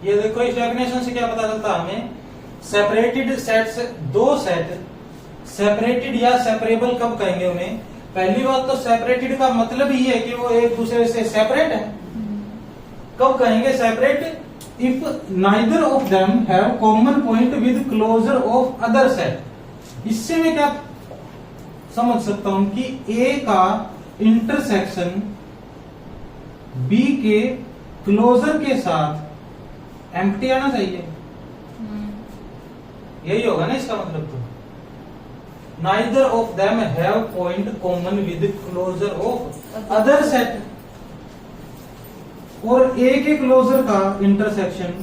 ये देखो इस डेफिनेशन से क्या पता चलता है हमें, सेपरेटेड सेट्स, दो सेट सेपरेटेड या सेपरेबल कब कहेंगे उन्हें? पहली बात तो सेपरेटेड का मतलब ही है कि वो एक दूसरे से सेपरेट है। कब कहेंगे separate? If neither of them have common point with closure of other set. इससे मैं क्या समझ सकता हूं कि ए का इंटरसेक्शन बी के क्लोजर के साथ एम्प्टी आना चाहिए। यही होगा ना इसका मतलब। तो neither of them have point common with closure of other set, और ए के क्लोजर का इंटरसेक्शन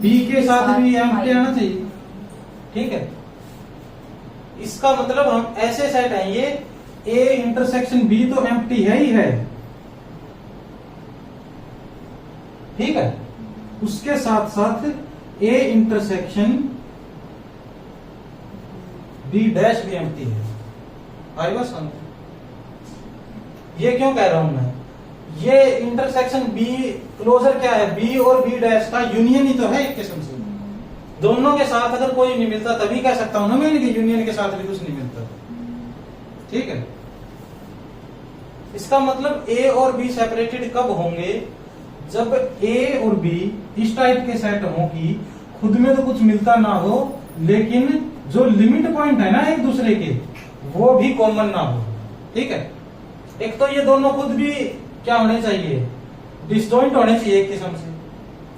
बी के साथ भी एम्प्टी आना चाहिए। ठीक है, इसका मतलब हम ऐसे सेट हैं ये, ए इंटरसेक्शन बी तो एम्प्टी है ही है। ठीक है, उसके साथ साथ ए इंटरसेक्शन बी डैश भी एम्प्टी है। आई बात समझ? ये क्यों कह रहा हूं मैं? ये इंटरसेक्शन बी क्लोजर क्या है? बी और बी डैश का यूनियन ही तो है एक किस्म से। दोनों के साथ अगर कोई नहीं मिलता तभी कह सकता हूं ना मैं कि यूनियन के साथ भी कुछ नहीं मिलता। ठीक है, इसका मतलब ए और बी सेपरेटेड कब होंगे? जब ए और बी इस टाइप के सेट हो कि खुद में तो कुछ मिलता ना हो, लेकिन जो लिमिट पॉइंट है ना एक दूसरे के, वो भी कॉमन ना हो। ठीक है, एक तो ये दोनों खुद भी क्या होने चाहिए? डिसजॉइंट होने चाहिए एक किस्म से।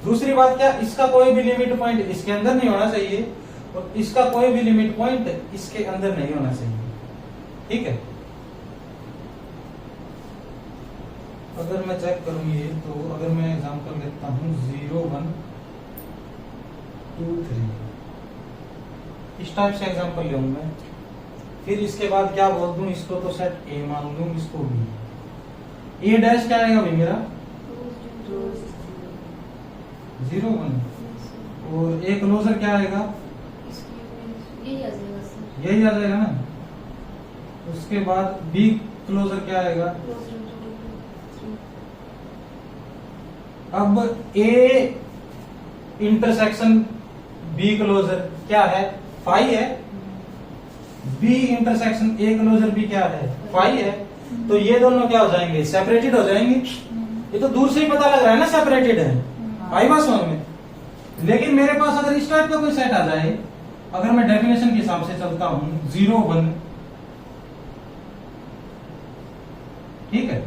दूसरी बात क्या, इसका कोई भी लिमिट पॉइंट इसके अंदर नहीं होना चाहिए और इसका कोई भी लिमिट पॉइंट इसके अंदर नहीं होना चाहिए। ठीक है, अगर मैं चेक करूं ये, तो अगर मैं एग्जांपल लेता हूं 0 1 2 3, इस टाइप से एग्जांपल लूंगा मैं। फिर इसके बाद क्या बोल दूं, इसको तो सेट ए मान लूं, इसको बी। ए डैश क्या आएगा भाई मेरा? 0 1, और ए क्लोजर क्या आएगा? यही आ जाएगा ना। उसके बाद बी क्लोजर क्या आएगा? अब ए इंटरसेक्शन बी क्लोजर क्या है? फाई है। बी इंटरसेक्शन ए क्लोजर भी क्या है? फाई है। तो ये दोनों क्या हो जाएंगे? सेपरेटेड हो जाएंगे। ये तो दूर से ही पता लग रहा है ना सेपरेटेड है। आई बात समझ में? लेकिन मेरे पास अगर इस टाइप का कोई सेट आ जाए, अगर मैं डेफिनेशन के हिसाब से चलता हूं 0 1, ठीक है,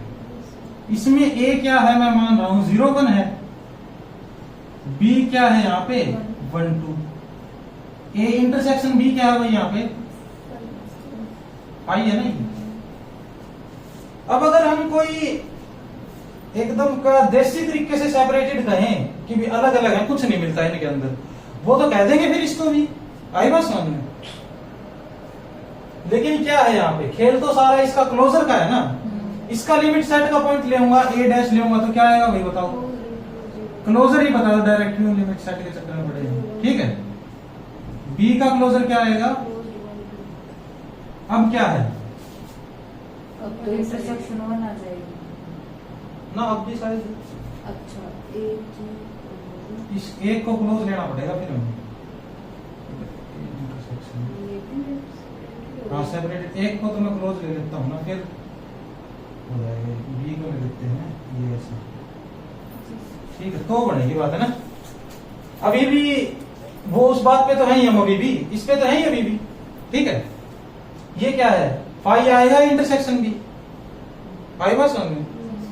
इसमें ए क्या है? मैं मान रहा हूं 0 1 है। बी क्या है यहाँ पे? 1 2। ए इंटरसेक्शन बी क्या है भाई यहाँ पे? पाई है ना। अब अगर हम कोई एकदम का देसी तरीके से सेपरेटेड कहें कि भी अलग अलग है, कुछ नहीं मिलता इनके अंदर, वो तो कह देंगे फिर इसको भी। आई बात समझ में? लेकिन क्या है यहाँ पे? खेल तो सारा इसका क्लोजर का है ना। इसका लिमिट सेट का पॉइंट लेऊंगा, ए डैश लेऊंगा, तो क्या आएगा भाई बताओ? क्लोजर ही बता दो डायरेक्ट, क्यों लिमिट सेट के चक्कर में पड़ेगा। ठीक है, बी का क्लोजर क्या आएगा? अब क्या है? अब तो इंटरसेक्शन 1 आ जाएगी ना। अब भी शायद अच्छा इस एक को क्लोज लेना पड़ेगा फिर हमें। हाँ सेपरेटेड, एक को तो मैं क्लोज ले लेता हूँ ना, फिर हो जाएगा। बी को ले लेते हैं ये ऐसे। ठीक है, तो बनेगी बात है ना। अभी भी वो उस बात पे तो है ही हम, अभी भी इस पे तो है ही अभी भी। ठीक है, ये क्या है? फाई आएगा इंटरसेक्शन बी। फाई बात समझ में?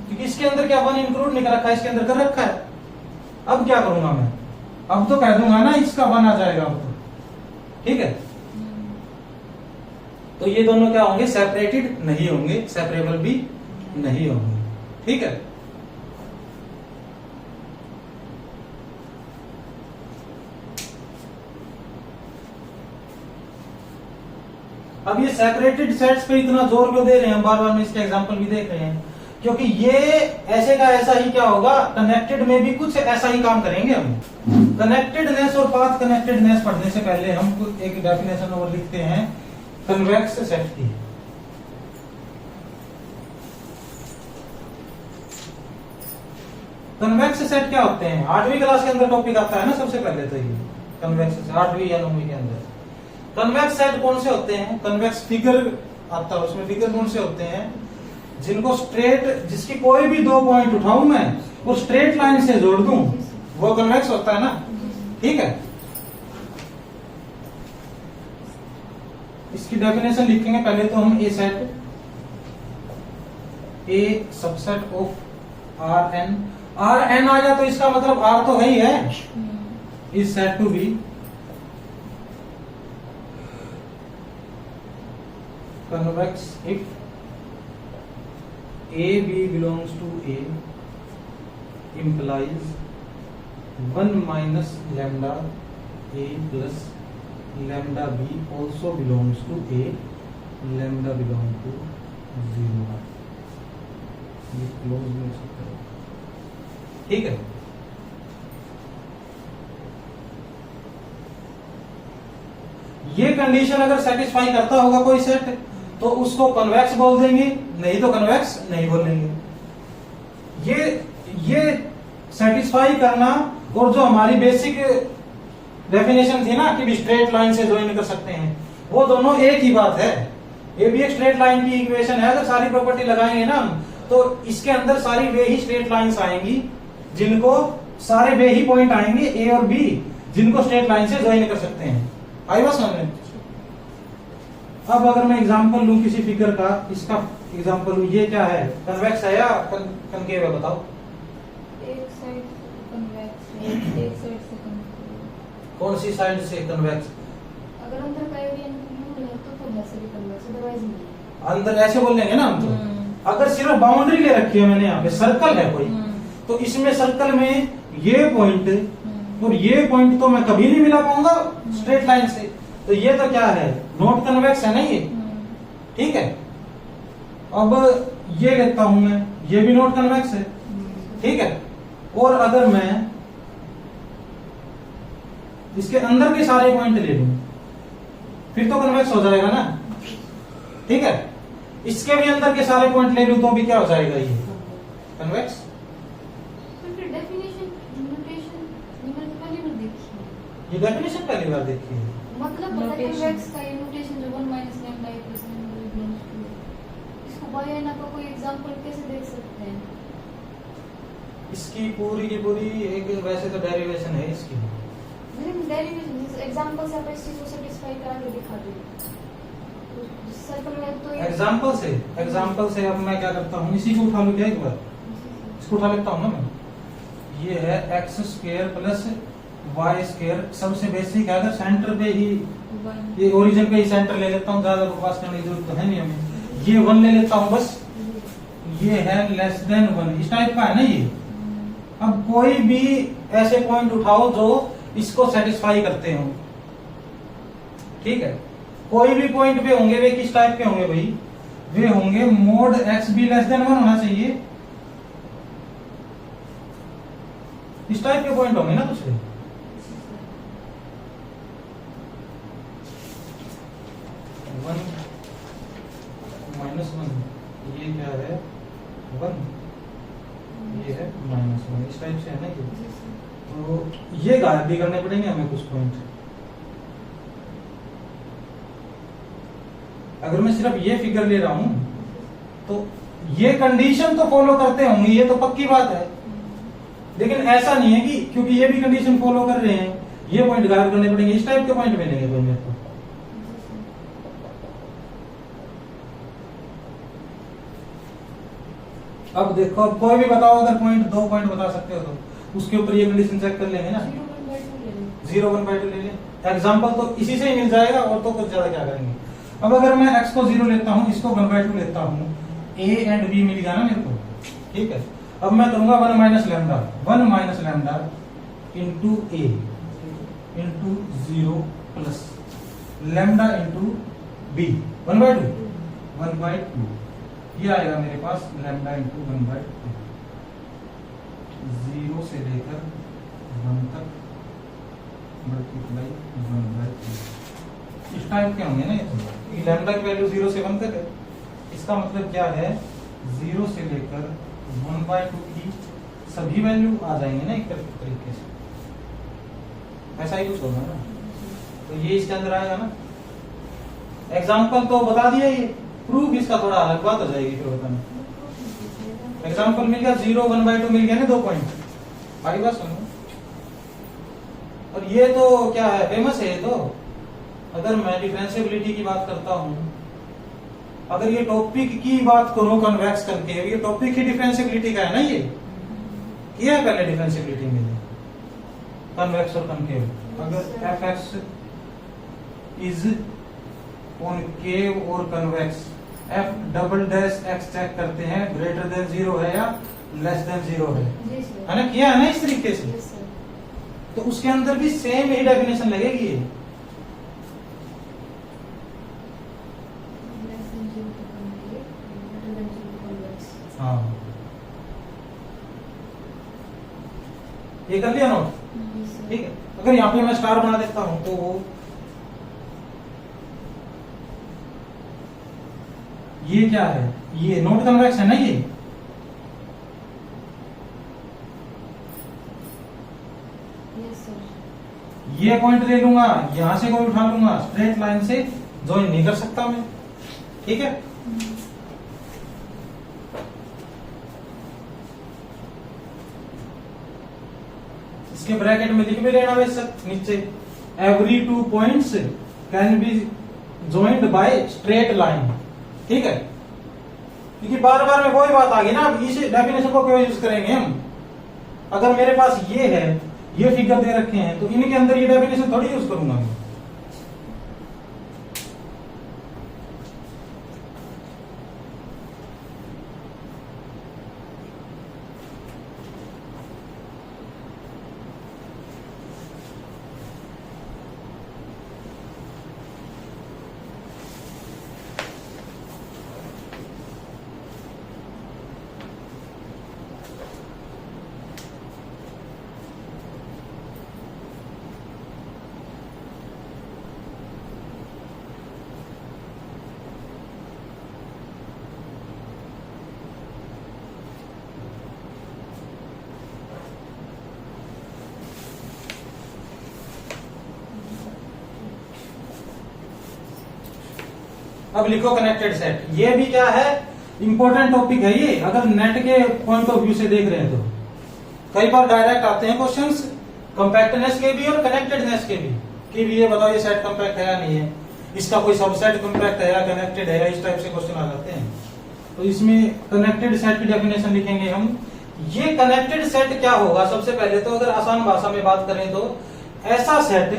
क्योंकि इसके अंदर क्या 1 इंक्लूड नहीं कर रखा है, इसके अंदर कर रखा है। अब क्या करूंगा मैं? अब तो कह दूंगा ना इसका 1 आ जाएगा अब तो। ठीक है, तो ये दोनों क्या होंगे? सेपरेटेड नहीं होंगे, सेपरेबल भी नहीं होंगे। ठीक है, अब ये सेपरेटेड सेट्स पे इतना जोर क्यों दे रहे हैं? बार बार में इसके एग्जांपल भी देख रहे हैं, क्योंकि ये ऐसे का ऐसा ही क्या होगा, कनेक्टेड में भी कुछ ऐसा ही काम करेंगे हम। कनेक्टेडनेस और पाथ कनेक्टेडनेस पढ़ने से पहले हम एक डेफिनेशन और लिखते हैं कन्वेक्स सेट की। कन्वेक्स सेट क्या होते हैं? 8वीं क्लास के अंदर टॉपिक आता है ना सबसे पहले, तो ये कन्वेक्स 8वीं या 9वीं के अंदर कन्वेक्स सेट कौन से होते हैं? कन्वेक्स फिगर आता है, उसमें फिगर कौन से होते हैं? जिनको स्ट्रेट, जिसकी कोई भी 2 पॉइंट उठाऊं मैं और स्ट्रेट लाइन से जोड़ दूं, वो कन्वेक्स होता है ना। ठीक है, इसकी डेफिनेशन लिखेंगे पहले तो हम। A set, A subset of R N. R N आ जाए तो इसका मतलब आर तो है ही है, is said to be convex if A B belongs to A implies 1 minus lambda A plus lambda B also belongs to A, lambda belong to 0। ये क्लोज में सकते हैं, ठीक है। ये कंडीशन अगर सेटिस्फाई करता होगा कोई सेट तो उसको कन्वेक्स बोल देंगे, नहीं तो कन्वेक्स नहीं बोलेंगे। ये सेटिस्फाई करना, और जो हमारी बेसिक डेफिनेशन थी ना कि स्ट्रेट लाइन से ज्वाइन कर सकते हैं, वो दोनों एक ही बात है। ये भी एक स्ट्रेट लाइन की इक्वेशन है। अगर सारी प्रॉपर्टी लगाएंगे ना तो इसके अंदर सारी वे ही स्ट्रेट लाइंस आएंगी, जिनको सारे वे ही पॉइंट आएंगे ए और बी, जिनको स्ट्रेट लाइन से ज्वाइन कर सकते हैं। आई बात समझ में? अब अगर मैं एग्जांपल लूं किसी फिगर का, इसका एग्जांपल लूं, ये क्या है? कन्वेक्स है या कनकेव है? बताओ। एक साइड से कन्वेक्स है, एक साइड से कन्वेक्स। कौन सी साइड से कन्वेक्स? अगर अंदर का एरिया इंक्लूड है तो वैसे भी कन्वेक्स, अदरवाइज नहीं। अंदर ऐसे बोल लेंगे ना हम तो। अगर सिर्फ बाउंड्री ले रखी है मैंने, यहाँ पे सर्कल है कोई, तो इसमें सर्कल में ये पॉइंट और ये पॉइंट तो मैं कभी नहीं मिला पाऊंगा स्ट्रेट लाइन से, तो ये तो क्या है? नॉट कन्वेक्स है ना ये। ठीक है, अब ये लेता हूं मैं, ये भी नॉट कन्वेक्स है। ठीक है, और अगर मैं इसके अंदर के सारे पॉइंट ले लूं फिर तो कन्वेक्स हो जाएगा ना। ठीक है, इसके भी अंदर के सारे पॉइंट ले लूं तो भी क्या हो जाएगा? ये कन्वेक्स। ये डेफिनेशन पहली बार देखी है। मतलब कन्वेक्स का नोटेशन जो 1 minus lambda A plus lambda B belongs to A, इसको बाय ना का कोई एग्जांपल कैसे देख सकते हैं? इसकी पूरी की पूरी एक वैसे तो डेरिवेशन है इसकी। नहीं, डेरिवेशन एग्जांपल से आप इस चीज को सेटिस्फाई करा के दिखा दो। सर्कल में तो एग्जांपल से अब मैं क्या करता हूँ, इसी को उठा लूं क्या एक बार? इसको उठा लेता हूँ ना मैं। ये है X square plus Y square, सबसे बेसिक है। अगर सेंटर पे ही, ये ओरिजिन पे ही सेंटर ले लेता हूँ, ज्यादा बकवास करने की जरूरत तो है नहीं हमें। ये 1 ले लेता हूँ बस, ये है लेस देन 1, इस टाइप का है ना ये। अब कोई भी ऐसे पॉइंट उठाओ जो इसको सेटिस्फाई करते हो। ठीक है, कोई भी पॉइंट पे होंगे, वे किस टाइप के होंगे भाई? वे होंगे mode x be less than 1 होना चाहिए, इस टाइप के पॉइंट होंगे ना दूसरे। -1, ये क्या है? 1, ये है -1, इस टाइप से है ना ये। तो ये गायब भी करने पड़ेंगे हमें कुछ पॉइंट। अगर मैं सिर्फ ये फिगर ले रहा हूं तो ये कंडीशन तो फॉलो करते होंगे, ये तो पक्की बात है। लेकिन ऐसा नहीं है कि क्योंकि ये भी कंडीशन फॉलो कर रहे हैं ये पॉइंट गायब करने पड़ेंगे, इस टाइप के पॉइंट मिलेंगे कोई मेरे को। अब देखो, अब कोई भी बताओ, अगर पॉइंट 2 पॉइंट बता सकते हो तो उसके ऊपर ये कंडीशन चेक कर लेंगे ना। 0/2 ले लें, एग्जाम्पल तो इसी से ही मिल जाएगा, और तो कुछ ज्यादा क्या करेंगे। अब अगर मैं x को 0 लेता हूँ, इसको 1/2 लेता हूँ, a एंड b मिल गया ना मेरे को। ठीक है, अब मैं करूंगा 1 minus lambda into a into 0 plus lambda into b 1/2 ये आएगा मेरे पास लैम्डा इंटू 1/2, 0 से लेकर 1 तक मल्टीप्लाई 1/2। इस टाइप के होंगे ना ये। लैम्डा की वैल्यू 0 से 1 तक है, इसका मतलब क्या है? 0 से लेकर 1/2 की सभी वैल्यू आ जाएंगे ना एक तरीके से, ऐसा ही कुछ होगा ना। तो ये इसके अंदर आएगा ना। एग्जाम्पल तो बता दिया, ये प्रूफ इसका थोड़ा अलग बात हो जाएगी फिर बताना। एग्जाम्पल मिल गया 0 1/2 मिल गया ना 2 पॉइंट। आई बात सुनो। और ये तो क्या है, फेमस है ये तो। अगर मैं डिफरेंशिएबिलिटी की बात करता हूं, अगर ये टॉपिक की बात करूं कन्वेक्स करके, ये टॉपिक ही डिफरेंशिएबिलिटी का है ना। ये किया है पहले डिफरेंशिएबिलिटी में, कन्वेक्स और कनकेव। अगर एफ एक्स इज कॉनकेव और convex, F double dash X check करते हैं ग्रेटर देन 0 है या लेस देन 0 है ना। किया है ना इस तरीके से। तो उसके अंदर भी सेम ही डेफिनेशन लगेगी। हाँ, ये कर लिया नोट, ठीक है। अगर यहाँ पे मैं स्टार बना देता हूं तो ये क्या है, ये नोट कन्वेक्स है ना। ये पॉइंट ले लूंगा, यहां से कोई उठा लूंगा, स्ट्रेट लाइन से ज्वाइन नहीं कर सकता मैं, ठीक है। इसके ब्रैकेट में लिख भी लेना बेशक नीचे, every 2 points can be joined by straight line, ठीक है। क्योंकि बार बार में वही बात आ गई ना, अब इस डेफिनेशन को क्यों यूज करेंगे हम। अगर मेरे पास ये है, ये फिगर दे रखे हैं, तो इनके अंदर ये डेफिनेशन थोड़ी यूज करूंगा मैं। अब लिखो कनेक्टेड सेट। ये भी क्या है, इंपॉर्टेंट टॉपिक है ये। अगर नेट के पॉइंट ऑफ व्यू से देख रहे हैं तो कई बार डायरेक्ट आते हैं क्वेश्चंस कंपैक्टनेस के भी और कनेक्टेडनेस के भी, कि भी ये बताओ ये सेट कंपैक्ट है या नहीं है, इसका कोई सबसेट कंपैक्ट है या कनेक्टेड है या, इस टाइप से क्वेश्चन आ जाते हैं। तो इसमें कनेक्टेड सेट की डेफिनेशन लिखेंगे हम। ये कनेक्टेड सेट क्या होगा, सबसे पहले तो अगर आसान भाषा में बात करें तो ऐसा सेट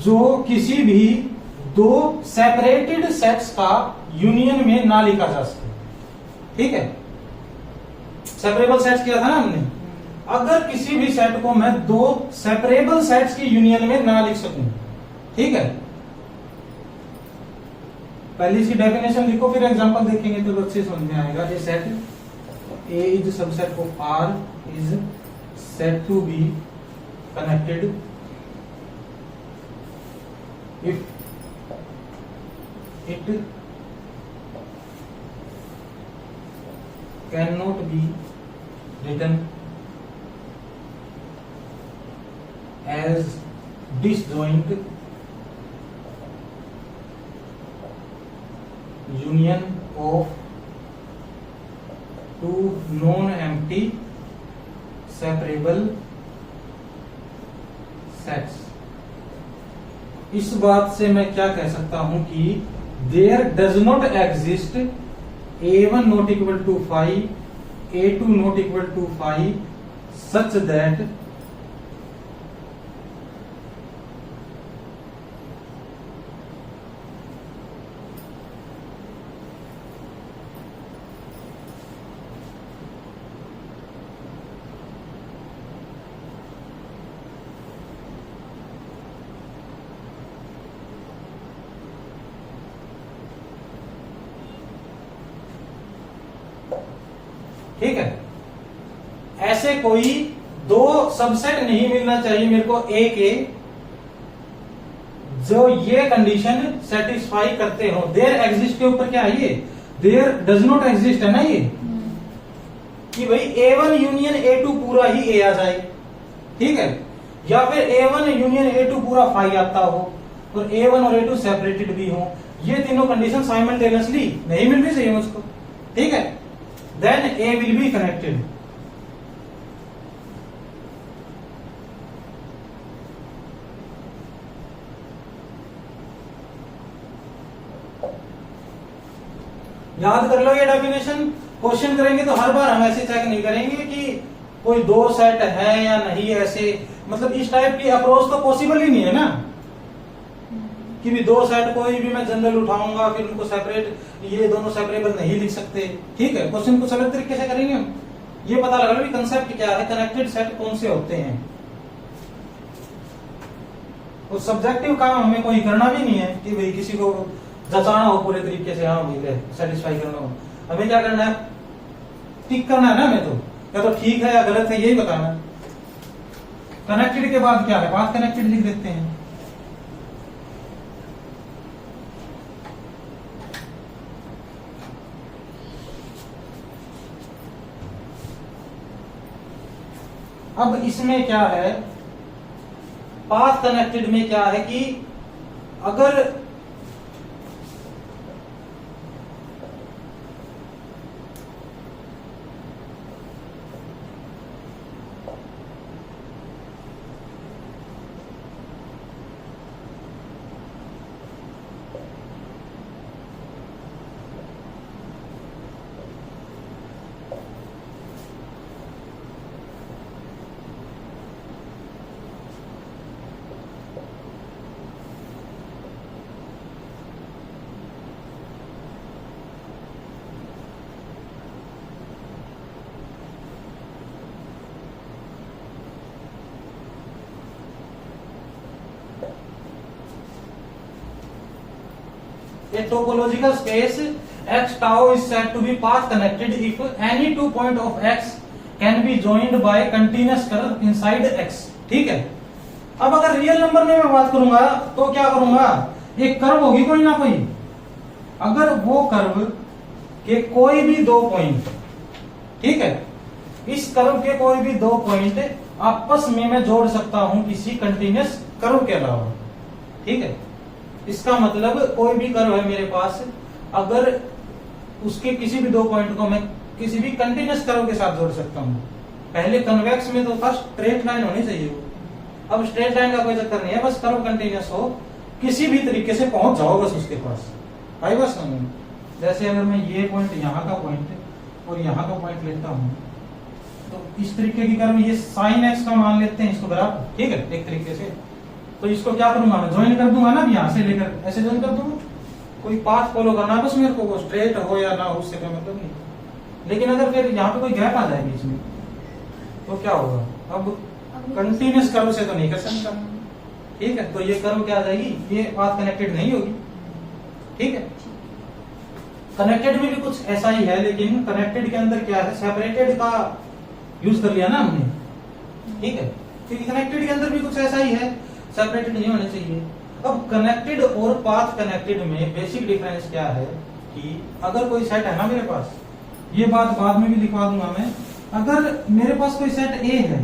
जो किसी भी 2 सेपरेटेड सेट्स का यूनियन में ना लिखा जा सके, ठीक है। सेपरेबल सेट्स किया था ना हमने। अगर किसी भी सेट को मैं 2 सेपरेबल सेट्स की यूनियन में ना लिख सकूं, ठीक है। पहले इसकी डेफिनेशन लिखो, फिर एग्जांपल देखेंगे तो अच्छे समझ में आएगा। ये set A is subset of R is said to be connected if it cannot be written as disjoint union of 2 non-empty separable sets। इस बात से मैं क्या कह सकता हूं कि there does not exist A1 not equal to 5, A2 not equal to 5 such that ठीक है, ऐसे कोई 2 सबसेट नहीं मिलना चाहिए मेरे को ए के जो ये कंडीशन सेटिस्फाई करते हो। देयर एग्जिस्ट के ऊपर क्या है, ये देयर डज नॉट एग्जिस्ट है ना। ये कि भाई A1 यूनियन A2 पूरा ही A आ जाए, ठीक है, या फिर A1 यूनियन A2 पूरा फाई आता हो और A1 और A2 सेपरेटेड भी हो। ये तीनों कंडीशन साइमल्टेनियसली नहीं मिल रही चाहिए मुझको, ठीक है, then A will be connected. याद कर लो ये डेफिनेशन, क्वेश्चन करेंगे तो हर बार हम ऐसे चेक नहीं करेंगे कि कोई दो सेट है या नहीं, ऐसे मतलब इस टाइप की अप्रोच तो पॉसिबल ही नहीं है ना कि भी दो सेट कोई भी मैं जनरल उठाऊंगा फिर उनको सेपरेट, ये दोनों सेपरेबल नहीं लिख सकते, ठीक है। क्वेश्चन कुछ अलग तरीके से करेंगे हम, ये पता लगा लो कि कंसेप्ट क्या है, कनेक्टेड सेट कौन से होते हैं। तो सब्जेक्टिव काम हमें कोई करना भी नहीं है कि भाई किसी को जचाना हो पूरे तरीके से, हाँ भाई सेटिस्फाई करना हो। हमें क्या करना है, टिक करना है ना हमें, तो या तो ठीक है या गलत है यही बताना है। कनेक्टेड के बाद क्या है, बात कनेक्टेड लिख देते हैं। अब इसमें क्या है, पाथ कनेक्टेड में क्या है कि अगर a topological space x tau is said to be path connected if any two point of x can be joined by continuous curve inside x, ठीक है। अब अगर रियल नंबर में मैं बात करूंगा तो क्या करूंगा, एक कर्व होगी कोई ना कोई, अगर वो कर्व के कोई भी दो पॉइंट, ठीक है, इस कर्व के कोई भी दो पॉइंट आपस में मैं जोड़ सकता हूं किसी कंटिन्यूअस कर्व के अलावा, ठीक है। इसका मतलब कोई भी कर्व है मेरे पास, अगर उसके किसी भी दो पॉइंट को मैं किसी भी कंटिन्यूअस कर्व के साथ जोड़ सकता हूं। पहले कन्वेक्स में तो फर्स्ट स्ट्रेट लाइन होनी चाहिए वो, अब स्ट्रेट लाइन का कोई चक्कर नहीं है, बस कर्व कंटिन्यूअस हो, किसी भी तरीके से पहुंच जाओ बस उसके पास, आई बस नहीं। जैसे अगर मैं ये पॉइंट यहाँ का पॉइंट और यहाँ का पॉइंट लेता हूँ तो इस तरीके की कर्व, ये साइन एक्स का मान लेते हैं इसको बराबर, ठीक है, एक तरीके से। तो इसको क्या करूंगा मैं, ज्वाइन कर दूंगा ना, यहाँ से लेकर ऐसे ज्वाइन कर दूंगा, कोई पाथ फॉलो करना है बस मेरे को, वो स्ट्रेट हो या ना हो उससे कोई मतलब नहीं। लेकिन अगर फिर यहाँ पे कोई गैप आ जाए बीच में तो क्या होगा, अब कंटिन्यूअस कर्व से तो नहीं कर सकता, ठीक है। तो ये कर्व क्या आ जाएगी, ये पाथ कनेक्टेड नहीं होगी, ठीक है। कनेक्टेड में भी कुछ ऐसा ही है, लेकिन कनेक्टेड के अंदर क्या है, सेपरेटेड का यूज कर लिया ना हमने, ठीक है, क्योंकि कनेक्टेड के अंदर भी कुछ ऐसा ही है, सेपरेटेड नहीं होने चाहिए। अब कनेक्टेड और पाथ कनेक्टेड में बेसिक डिफरेंस क्या है कि अगर कोई सेट है ना मेरे पास, ये बात बाद में भी लिखवा दूंगा मैं, अगर मेरे पास कोई सेट ए है,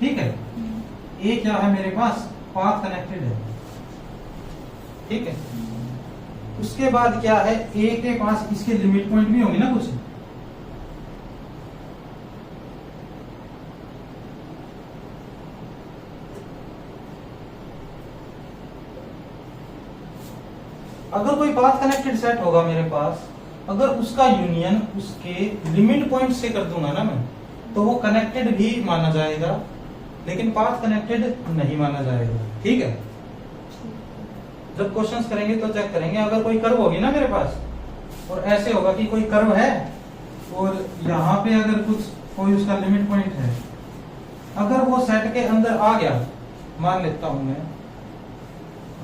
ठीक है, ए क्या है मेरे पास, पाथ कनेक्टेड है, ठीक है। उसके बाद क्या है, ए के पास इसके लिमिट पॉइंट भी होंगे ना कुछ, अगर कोई पाथ कनेक्टेड सेट होगा मेरे पास, अगर उसका यूनियन उसके लिमिट पॉइंट से कर दूंगा ना मैं, तो वो कनेक्टेड भी माना जाएगा, लेकिन पाथ कनेक्टेड नहीं माना जाएगा, ठीक है। जब क्वेश्चंस करेंगे तो चेक करेंगे, अगर कोई कर्व होगी ना मेरे पास और ऐसे होगा कि कोई कर्व है और यहाँ पे अगर कुछ कोई उसका लिमिट पॉइंट है, अगर वो सेट के अंदर आ गया, मान लेता हूं मैं,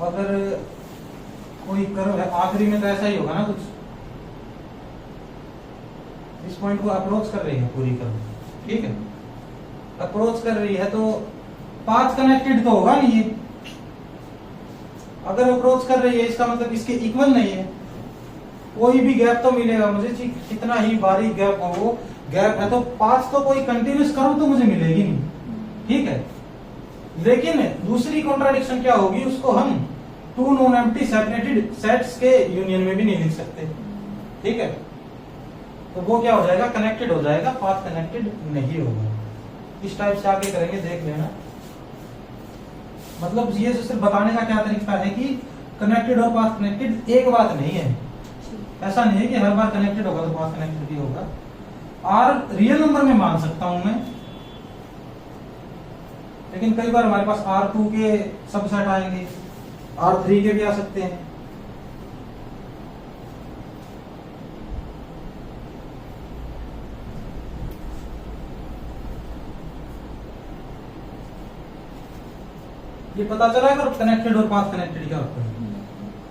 अगर कोई कर्व है आखिरी में तो ऐसा ही होगा ना कुछ, इस पॉइंट को अप्रोच कर रही है पूरी कर्व, ठीक है, अप्रोच कर रही है तो पाथ कनेक्टेड तो होगा नहीं ये, अगर अप्रोच कर रही है इसका मतलब इसके इक्वल नहीं है, कोई भी गैप तो मिलेगा मुझे, कितना ही बारीक गैप हो वो गैप है तो पाथ तो कोई कंटिन्यूस कर्व तो मुझे मिलेगी नहीं, ठीक है। लेकिन दूसरी कॉन्ट्राडिक्शन क्या होगी, उसको हम two non empty separated sets के यूनियन में भी नहीं लिख सकते, ठीक है। तो वो क्या हो जाएगा, कनेक्टेड हो जाएगा, पाथ कनेक्टेड नहीं होगा। इस टाइप से आगे करेंगे, देख लेना। मतलब ये जो सिर्फ बताने का क्या तरीका है कि कनेक्टेड और पाथ कनेक्टेड एक बात नहीं है। ऐसा नहीं है कि हर बार कनेक्टेड होगा तो पाथ कनेक्टेड भी होगा। आर रियल नंबर में मान सकता हूं मैं, लेकिन कई बार हमारे पास R2 के सबसेट आएंगे, R3 के भी आ सकते हैं। ये पता चला अगर कनेक्टेड और पाथ कनेक्टेड क्या होता है।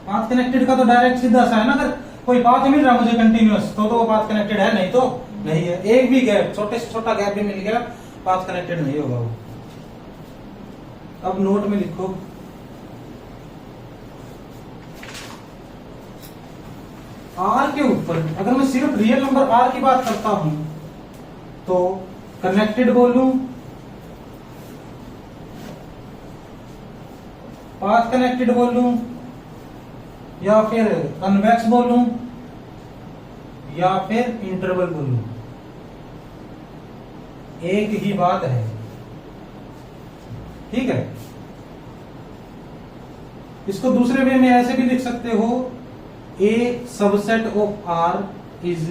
पाथ कनेक्टेड का तो डायरेक्ट सीधा सा है ना, अगर कोई पाथ मिल रहा है मुझे कंटिन्यूअस तो वो पाथ कनेक्टेड है, नहीं तो नहीं है। एक भी गैप, छोटे से छोटा गैप भी मिल गया, पाथ कनेक्टेड नहीं होगा वो। अब नोट में लिखो, R के ऊपर अगर मैं सिर्फ रियल नंबर R की बात करता हूं तो कनेक्टेड बोलूं, पाथ कनेक्टेड बोलूं, या फिर कन्वेक्स बोलूं, या फिर इंटरवल बोलूं, एक ही बात है, ठीक है। इसको दूसरे वे में ऐसे भी लिख सकते हो, A subset of R is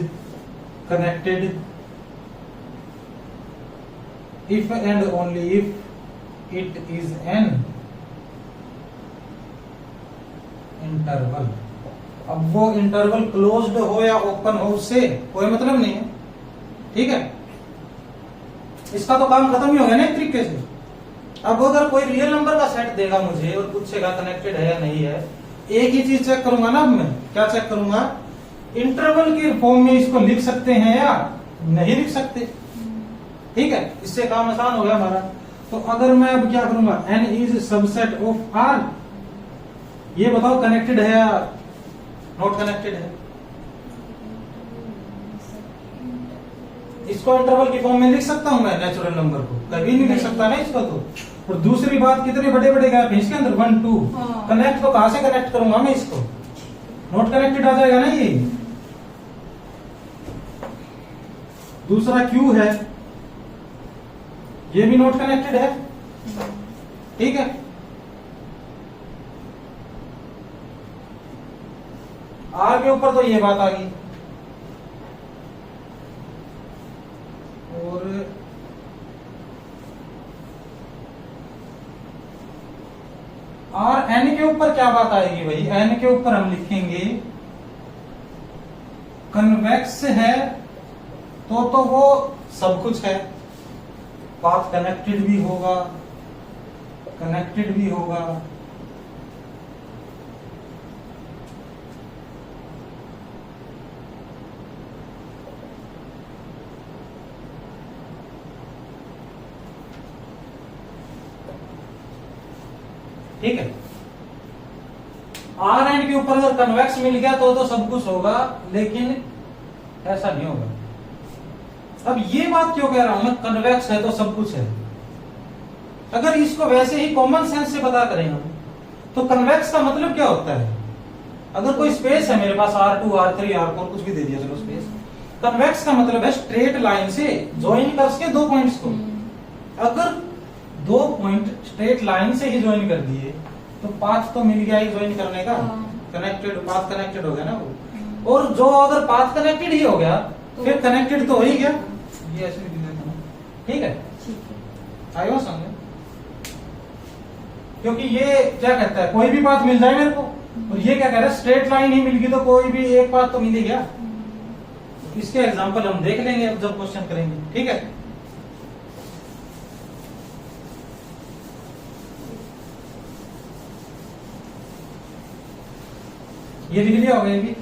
connected if and only if it is an interval. अब वो इंटरवल क्लोज्ड हो या ओपन हो उससे कोई मतलब नहीं है, ठीक है। इसका तो काम खत्म ही हो गया ना एक तरीके से। अब अगर कोई रियल नंबर का सेट देगा मुझे और पूछेगा कनेक्टेड है या नहीं है, एक ही चीज चेक करूंगा ना, अब मैं क्या चेक करूंगा, इंटरवल के फॉर्म में इसको लिख सकते हैं या नहीं लिख सकते, ठीक है। इससे काम आसान हो गया हमारा। तो अगर मैं अब क्या करूंगा, N is subset of R, ये बताओ कनेक्टेड है या नॉट कनेक्टेड है। इसको इंटरवल की फॉर्म में लिख सकता हूं मैं, नेचुरल नंबर को कभी नहीं लिख सकता ना इसको तो। और दूसरी बात, कितने बड़े बड़े गैप है इसके अंदर, 1 2। कनेक्ट तो कहां से कनेक्ट करूंगा मैं इसको, नॉट कनेक्टेड आ जाएगा ना ये। दूसरा क्यू है, ये भी नॉट कनेक्टेड है, ठीक है। आर के ऊपर तो ये बात आ गई, और और एन के ऊपर क्या बात आएगी भाई, एन के ऊपर हम लिखेंगे कन्वेक्स है तो वो सब कुछ है, पाथ कनेक्टेड भी होगा, कनेक्टेड भी होगा, ठीक है। आर एंड के ऊपर अगर कन्वेक्स मिल गया तो सब कुछ होगा, लेकिन ऐसा नहीं होगा। अब ये बात क्यों कह रहा हूं मैं, कन्वेक्स है तो सब कुछ है। अगर इसको वैसे ही कॉमन सेंस से पता करें हम, तो कन्वेक्स का मतलब क्या होता है, अगर कोई स्पेस है मेरे पास R2 R3 R4 कुछ भी दे दिया चलो स्पेस, कन्वेक्स का मतलब है स्ट्रेट लाइन से ज्वाइन करके दो पॉइंट्स को। अगर दो पॉइंट स्ट्रेट लाइन से ही ज्वाइन कर दिए तो पाथ तो मिल गया ही ज्वाइन करने का, कनेक्टेड, पाथ कनेक्टेड हो गया ना वो। और जो अगर पाथ कनेक्टेड ही हो गया फिर कनेक्टेड तो हो ही गया, ये ऐसे भी देता हूं, ठीक है। आयो समझे, क्योंकि ये क्या कहता है, कोई भी पाथ मिल जाए मेरे को, और ये क्या कह रहा है, स्ट्रेट लाइन ही मिल गई तो कोई भी एक पाथ तो मिल ही गया। इसके एग्जांपल हम देख लेंगे अब जब क्वेश्चन करेंगे, ठीक है। ये लिख लिया होगा ये भी,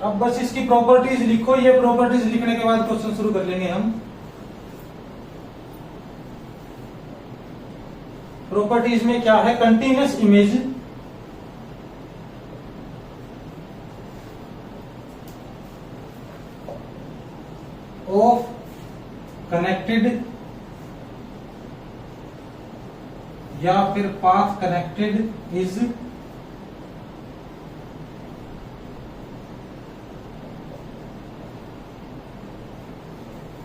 अब बस इसकी प्रॉपर्टीज लिखो, ये प्रॉपर्टीज लिखने के बाद क्वेश्चन शुरू कर लेंगे हम। प्रॉपर्टीज में क्या है? कंटिन्यूअस इमेज ऑफ कनेक्टेड या फिर पाथ कनेक्टेड इज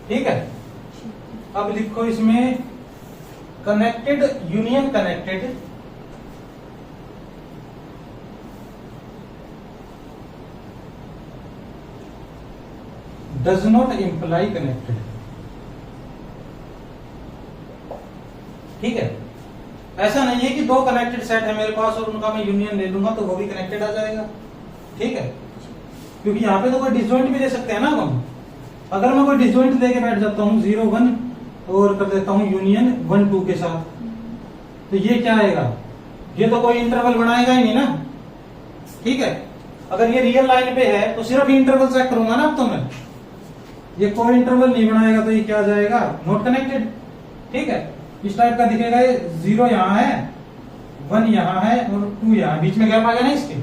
ठीक है। अब लिखो इसमें connected union connected does not imply connected. ठीक है, ऐसा नहीं है कि दो कनेक्टेड सेट है मेरे पास और उनका मैं यूनियन ले लूंगा तो वो भी कनेक्टेड आ जाएगा। ठीक है, क्योंकि यहां पे तो कोई डिसजॉइंट भी दे सकते हैं ना हम। अगर मैं कोई डिसजॉइंट लेके बैठ जाता हूं 0 1 और कर देता हूं यूनियन 1 2 के साथ, तो ये क्या आएगा? ये तो कोई इंटरवल बनाएगा ही नहीं ना। ठीक है, अगर ये रियल लाइन पे है तो सिर्फ इंटरवल चेक करूंगा ना। अब तो मैं ये कोई इंटरवल नहीं बनाएगा तो ये क्या जाएगा? Not connected. ठीक है, इस टाइप का दिखेगा। ये 0 यहां है, 1 यहां है और 2 यहां, बीच में गैप आ गया ना इसके।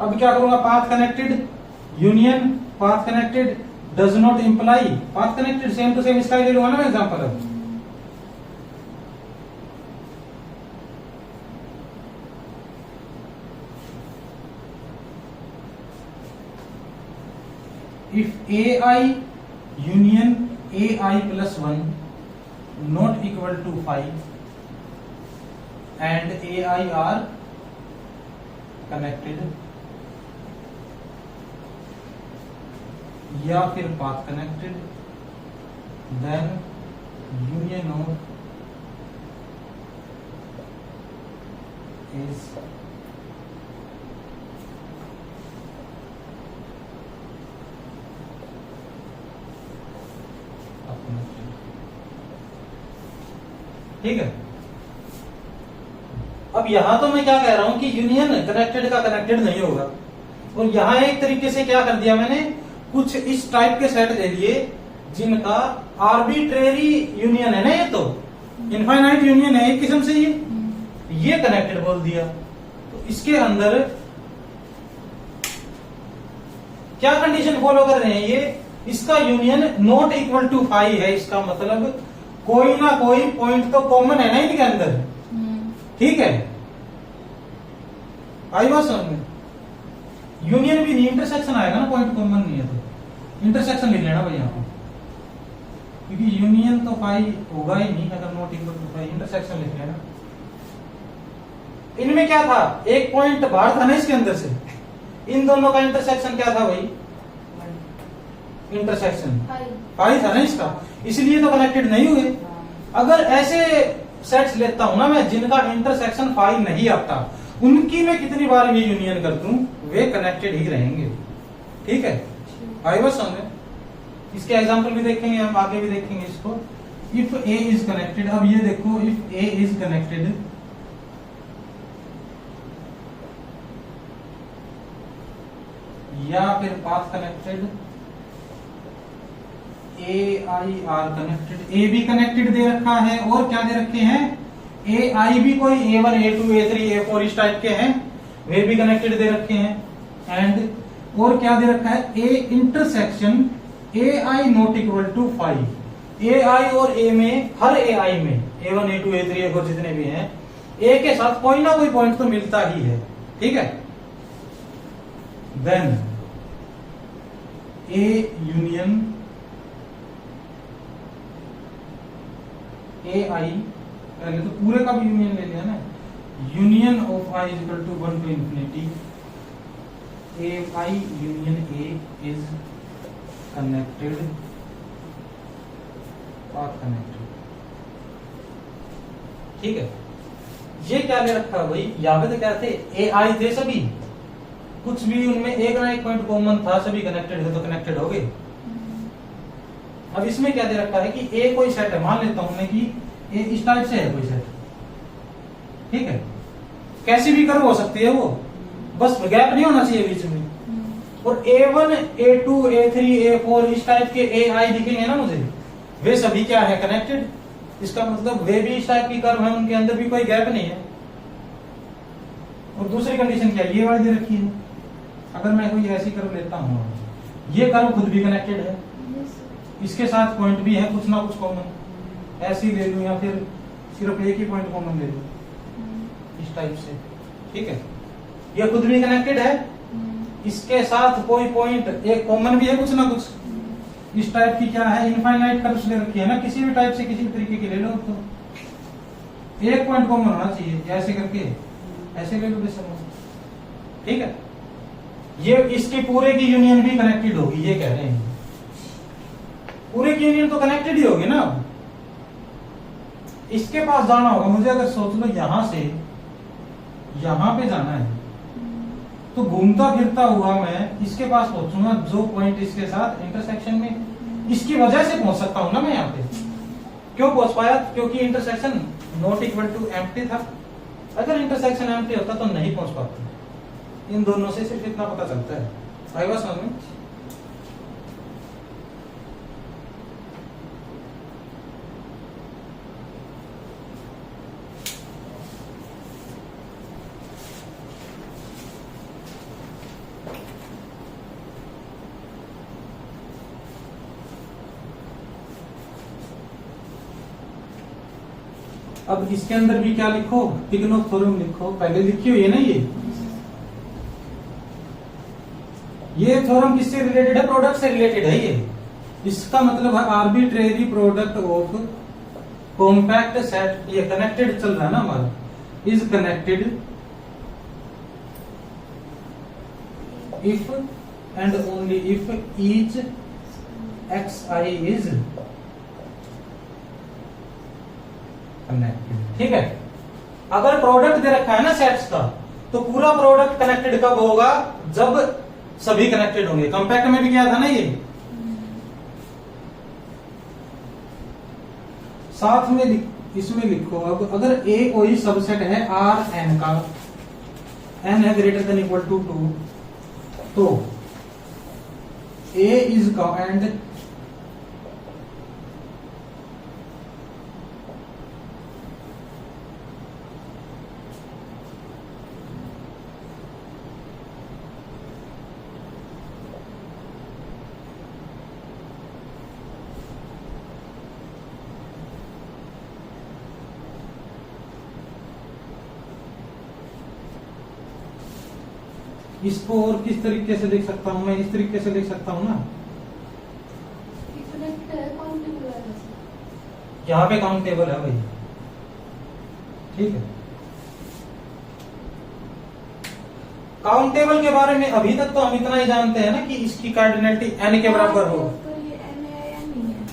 अब क्या करूंगा? Path connected union path connected does not imply path connected, same to same इसका ले लूंगा ना मैं एग्जांपल। अब if ai union ai plus 1 not equal to 5 and ai are connected या फिर path connected, then union of is ठीक है। अब यहां तो मैं क्या कह रहा हूं कि यूनियन कनेक्टेड का कनेक्टेड नहीं होगा, और यहां एक तरीके से क्या कर दिया मैंने, कुछ इस टाइप के सेट ले लिए जिनका आर्बिट्रेरी यूनियन है ना, ये तो इनफाइनाइट यूनियन है एक किस्म से। ये कनेक्टेड बोल दिया, तो इसके अंदर क्या कंडीशन फॉलो कर रहे हैं ये? इसका यूनियन नॉट इक्वल टू 5 है। इसका मतलब कोई ना कोई पॉइंट तो कॉमन है ना इनके अंदर। ठीक है, आई बात समझ में? यूनियन भी नहीं, इंटरसेक्शन आएगा ना, पॉइंट कॉमन नहीं है तो इंटरसेक्शन लिख लेना भाई यहाँ पे, क्योंकि यूनियन तो 5 होगा ही नहीं अगर नॉट इक्वल टू 5। इंटरसेक्शन लिख लेना। इनमें क्या था? एक पॉइंट बाहर था ना इसके अंदर से। इन दोनों का इंटरसेक्शन क्या था भाई? इंटरसेक्शन 5 था ना इसका, इसलिए तो कनेक्टेड नहीं हुए। अगर ऐसे सेट्स लेता हूं ना मैं जिनका इंटरसेक्शन 5 नहीं आता, उनकी मैं कितनी बार ये यूनियन कर दूं वे कनेक्टेड ही रहेंगे। ठीक है, आई बस समझे? इसके एग्जांपल भी देखेंगे हम, आगे भी देखेंगे इसको। इफ ए इज कनेक्टेड, अब ये देखो, इफ ए इज कनेक्टेड या फिर path connected, A I R connected. A भी कनेक्टेड दे रखा है और क्या दे रखे हैं? ए आई भी कोई A1 A2 A3 A4 इस टाइप के हैं, वे भी कनेक्टेड दे रखे हैं। एंड और क्या दे रखा है? A intersection A I not equal to 5। A I और ए में, हर ए आई में A1 A2 A3 A4 जितने भी हैं, ए के साथ कोई ना कोई पॉइंट तो मिलता ही है। ठीक है, देन ए यूनियन ए आई, पहले तो पूरे का भी यूनियन ले लिया ना। Union of I is equal to 1 to infinity A I union A is connected, path connected. ठीक है, ये क्या ले रखा है भाई? यहाँ पे तो क्या थे? ए आई थे सभी, कुछ भी उनमें एक ना एक पॉइंट कॉमन था, सभी कनेक्टेड है तो कनेक्टेड हो गए। अब इसमें क्या दे रखा है कि ए कोई सेट है, मान लेता हूं मैं कि ए इस टाइप से है कोई सेट। ठीक है, कैसी भी कर्व हो सकती है वो, बस गैप नहीं होना चाहिए बीच में। और A1, A2, A3, A4 इस टाइप के AI दिखेंगे ना मुझे, वे सभी क्या है, कनेक्टेड। इसका मतलब वे भी इस टाइप की कर्व है, उनके अंदर भी कोई गैप नहीं है। और दूसरी कंडीशन क्या है, ये वाली दे रखी है, अगर मैं कोई ऐसी कर्व लेता हूँ, ये कर्व खुद भी कनेक्टेड है, इसके साथ पॉइंट भी है कुछ ना कुछ कॉमन, ऐसी ले लूं या फिर सिर्फ एक ही पॉइंट कॉमन ले लूं इस टाइप से, ठीक है। ये खुद भी कनेक्टेड है, इसके साथ कोई पॉइंट एक कॉमन भी है कुछ ना कुछ, इस टाइप की क्या है, इनफाइनाइट कर्व्स ले रखी है ना, किसी भी टाइप से किसी भी तरीके की ले लो, तो एक पॉइंट कॉमन होना चाहिए, ऐसे करके ऐसे ले लो जैसे, ठीक है। ये इसकी पूरे की यूनियन भी कनेक्टेड होगी, ये कह रहे हैं, पूरे की यूनियन तो कनेक्टेड ही होगी ना। इसके पास जाना होगा मुझे, अगर सोच लो यहां से यहां पे जाना है, तो घूमता फिरता हुआ मैं इसके पास पहुंचूंगा, जो पॉइंट इसके साथ इंटरसेक्शन में, इसकी वजह से पहुंच सकता हूं ना मैं यहाँ पे। क्यों पहुंच पाया, क्योंकि intersection not equal to empty था। अगर इंटरसेक्शन एम्प्टी होता तो नहीं पहुंच पाता। इन दोनों से सिर्फ इतना पता चलता है। आई बात समझ में? अब इसके अंदर भी क्या लिखो, टिग्नोफ थ्योरम लिखो, पहले लिखी हुई है ना ये थ्योरम किससे रिलेटेड है, प्रोडक्ट से रिलेटेड है ये। इसका मतलब है arbitrary product of compact set, ये कनेक्टेड चल रहा है ना हमारा, is connected if and only if each xi is connected, ठीक है। अगर प्रोडक्ट दे रखा है ना सेट्स का, तो पूरा प्रोडक्ट कनेक्टेड कब होगा, जब सभी कनेक्टेड होंगे। कंपैक्ट में भी क्या था ना ये, साथ में इसमें लिखो, अब अगर ए कोई सबसेट है आर एन का, एन है ग्रेटर देन इक्वल टू 2, तो ए इज एंड इसको और किस तरीके से लिख सकता हूं मैं, इस तरीके से लिख सकता हूं ना, यहाँ पे काउंटेबल है भाई, ठीक है। काउंटेबल के बारे में अभी तक तो हम इतना ही जानते हैं ना कि इसकी कार्डिनलिटी n के बराबर हो,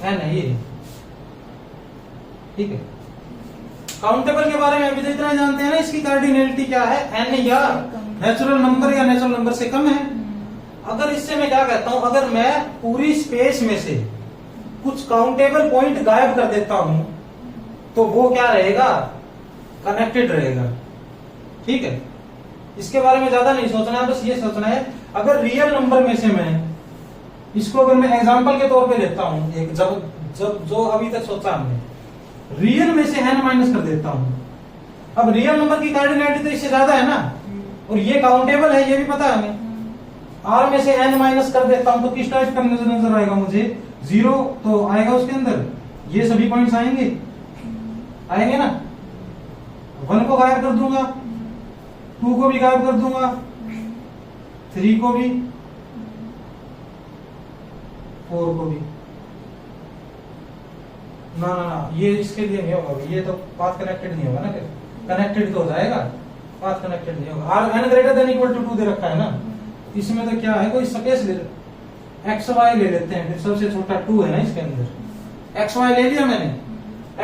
n है ये, ठीक है। काउंटेबल के बारे में अभी तो इतना ही जानते हैं ना, इसकी कार्डिनलिटी क्या है, n या नेचुरल नंबर या नेचुरल नंबर से कम है। अगर इससे मैं क्या कहता हूं, अगर मैं पूरी स्पेस में से कुछ काउंटेबल पॉइंट गायब कर देता हूं, तो वो क्या रहेगा, कनेक्टेड रहेगा, ठीक है। इसके बारे में ज्यादा नहीं सोचना है, बस ये सोचना है, अगर रियल नंबर में से मैं इसको, अगर मैं एग्जांपल के तौर पे लेता हूं, एक जब जो अभी तक सोचा हमने, रियल में से n माइनस कर देता हूं। अब रियल नंबर की कार्डिनलिटी तो इससे ज्यादा है ना, और ये काउंटेबल है, ये भी पता है हमें। r में से n माइनस कर देता हूं, तो किस टाइप का नजर आएगा मुझे, 0 तो आएगा उसके अंदर, ये सभी पॉइंट्स आएंगे ना। 1 को गायब कर दूंगा, 2 को भी गायब कर दूंगा, 3 को भी, 4 को भी। ना ये इसके लिए नहीं होगा, ये तो पाथ कनेक्टेड नहीं होगा ना, कनेक्टेड तो हो जाएगा, पाथ कनेक्टेड नहीं होगा। r n greater than equal to 2 दे रखा है ना, इसमें तो क्या है, कोई स्पेस ले, xy ले लेते हैं, फिर सबसे छोटा 2 है ना इसके अंदर, xy ले लिया मैंने,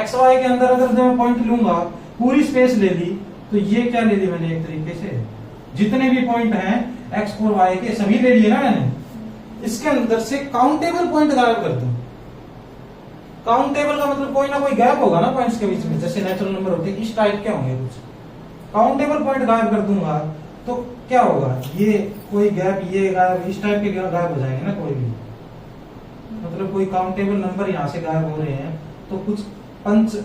xy के अंदर अगर मैं पॉइंट लूंगा, पूरी स्पेस ले ली, तो ये क्या ले ली मैंने, एक तरीके से जितने भी पॉइंट हैं x और y के सभी ले लिए ना मैंने। इसके अंदर से काउंटेबल पॉइंट गायब कर दूं, काउंटेबल का मतलब कोई ना कोई गैप होगा ना पॉइंट्स के बीच में, जैसे नेचुरल नंबर होते हैं इस टाइप के होंगे कुछ, काउंटेबल पॉइंट गायब कर दूंगा, तो क्या होगा, ये कोई गैप, ये गायब, इस टाइप के गायब हो जाएंगे ना कोई भी, मतलब कोई काउंटेबल नंबर यहाँ से गायब हो रहे हैं, तो कुछ पंच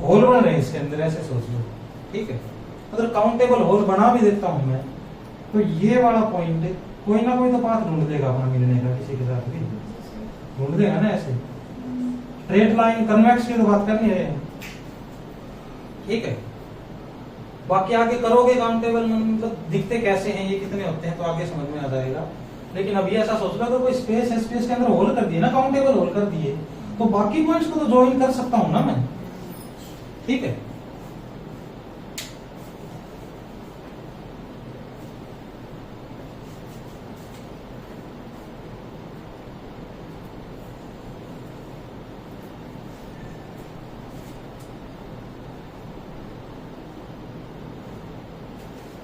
होल बन रहे हैं इसके अंदर, ऐसे सोच लो, ठीक है। अगर काउंटेबल होल बना भी देता हूं मैं, तो ये वाला पॉइंट कोई ना कोई तो पाथ ढूंढ देगा अपना मिलने का, किसी के साथ भी ढूंढ देगा ना। ऐसे स्ट्रेट लाइन कन्वेक्स की तो बात करनी है, ठीक है। बाकी आगे करोगे काउंटेबल, मतलब दिखते कैसे हैं, ये कितने होते हैं, तो आगे समझ में आ जाएगा। लेकिन अभी ऐसा सोच लो, अगर कोई स्पेस है, स्पेस के अंदर होल कर दिए ना, काउंटेबल होल कर दिए, तो बाकी पॉइंट्स को तो ज्वाइन कर सकता हूं ना मैं, ठीक है।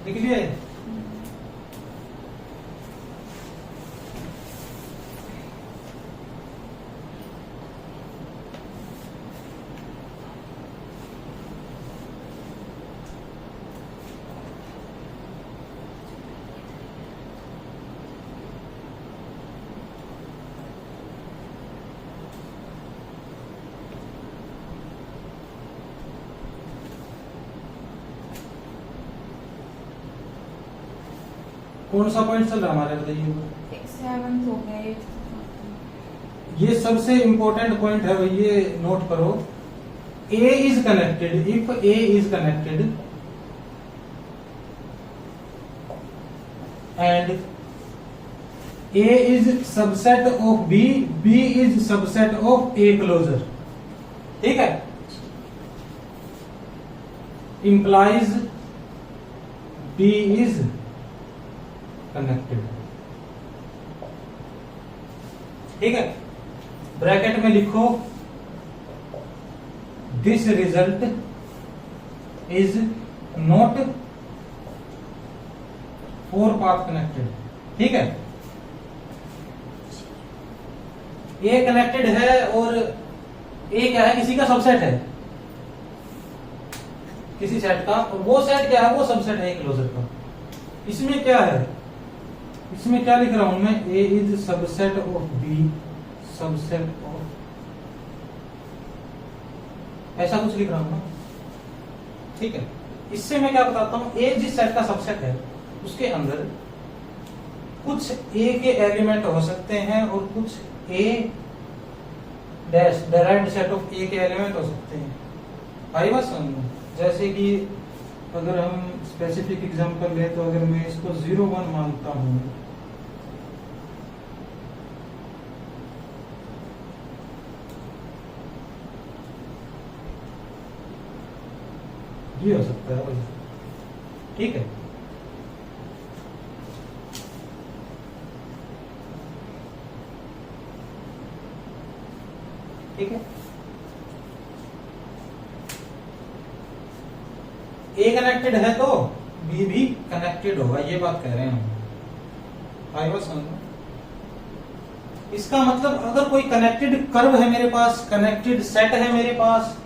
लिख लिया है? कौन सा पॉइंट चल रहा है हमारे, बताइए। 7 हो गए। ये सबसे इंपॉर्टेंट पॉइंट है भाई, ये नोट करो। A is connected, if A is connected and A is subset of B, B is subset of A closure, ठीक है, implies B is connected, ठीक है। ब्रैकेट में लिखो this result is not four path connected, ठीक है। ए connected है और ए क्या है, किसी का सबसेट है, किसी सेट का, और वो सेट क्या है, वो सबसेट है क्लोजर का। इसमें क्या है, इसमें क्या लिख रहा हूं मैं, A is subset of B, subset of, ऐसा कुछ लिख रहा हूं ना, ठीक है। इससे मैं क्या बताता हूं, ए जिस सेट का सबसेट है उसके अंदर कुछ ए के एलिमेंट हो सकते हैं और कुछ ए डैश डिराइव्ड सेट ऑफ ए के एलिमेंट हो सकते हैं। आई बात समझ में? जैसे कि अगर हम स्पेसिफिक एग्जांपल ले, तो अगर मैं इसको 0 1 मानता हूं, ये हो सकता है, ठीक है। ठीक है, ए कनेक्टेड है तो बी भी कनेक्टेड होगा, ये बात कह रहे हैं हम। आई बात समझ में? इसका मतलब अगर कोई कनेक्टेड कर्व है मेरे पास, कनेक्टेड सेट है मेरे पास,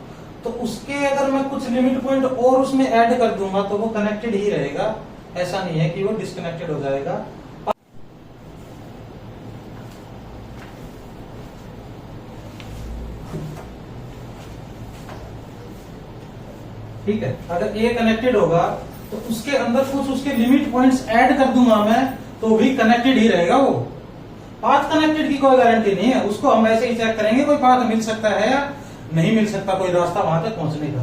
तो उसके अगर मैं कुछ लिमिट पॉइंट और उसमें ऐड कर दूंगा तो वो कनेक्टेड ही रहेगा, ऐसा नहीं है कि वो डिस्कनेक्टेड हो जाएगा। ठीक है, अगर ए कनेक्टेड होगा तो उसके अंदर कुछ उसके लिमिट पॉइंट्स ऐड कर दूंगा मैं, तो भी कनेक्टेड ही रहेगा वो। पाथ कनेक्टेड की कोई गारंटी नहीं है, उसको हम ऐसे ही चेक करेंगे कोई पाथ मिल सकता है या नहीं मिल सकता, कोई रास्ता वहां तक पहुंचने का।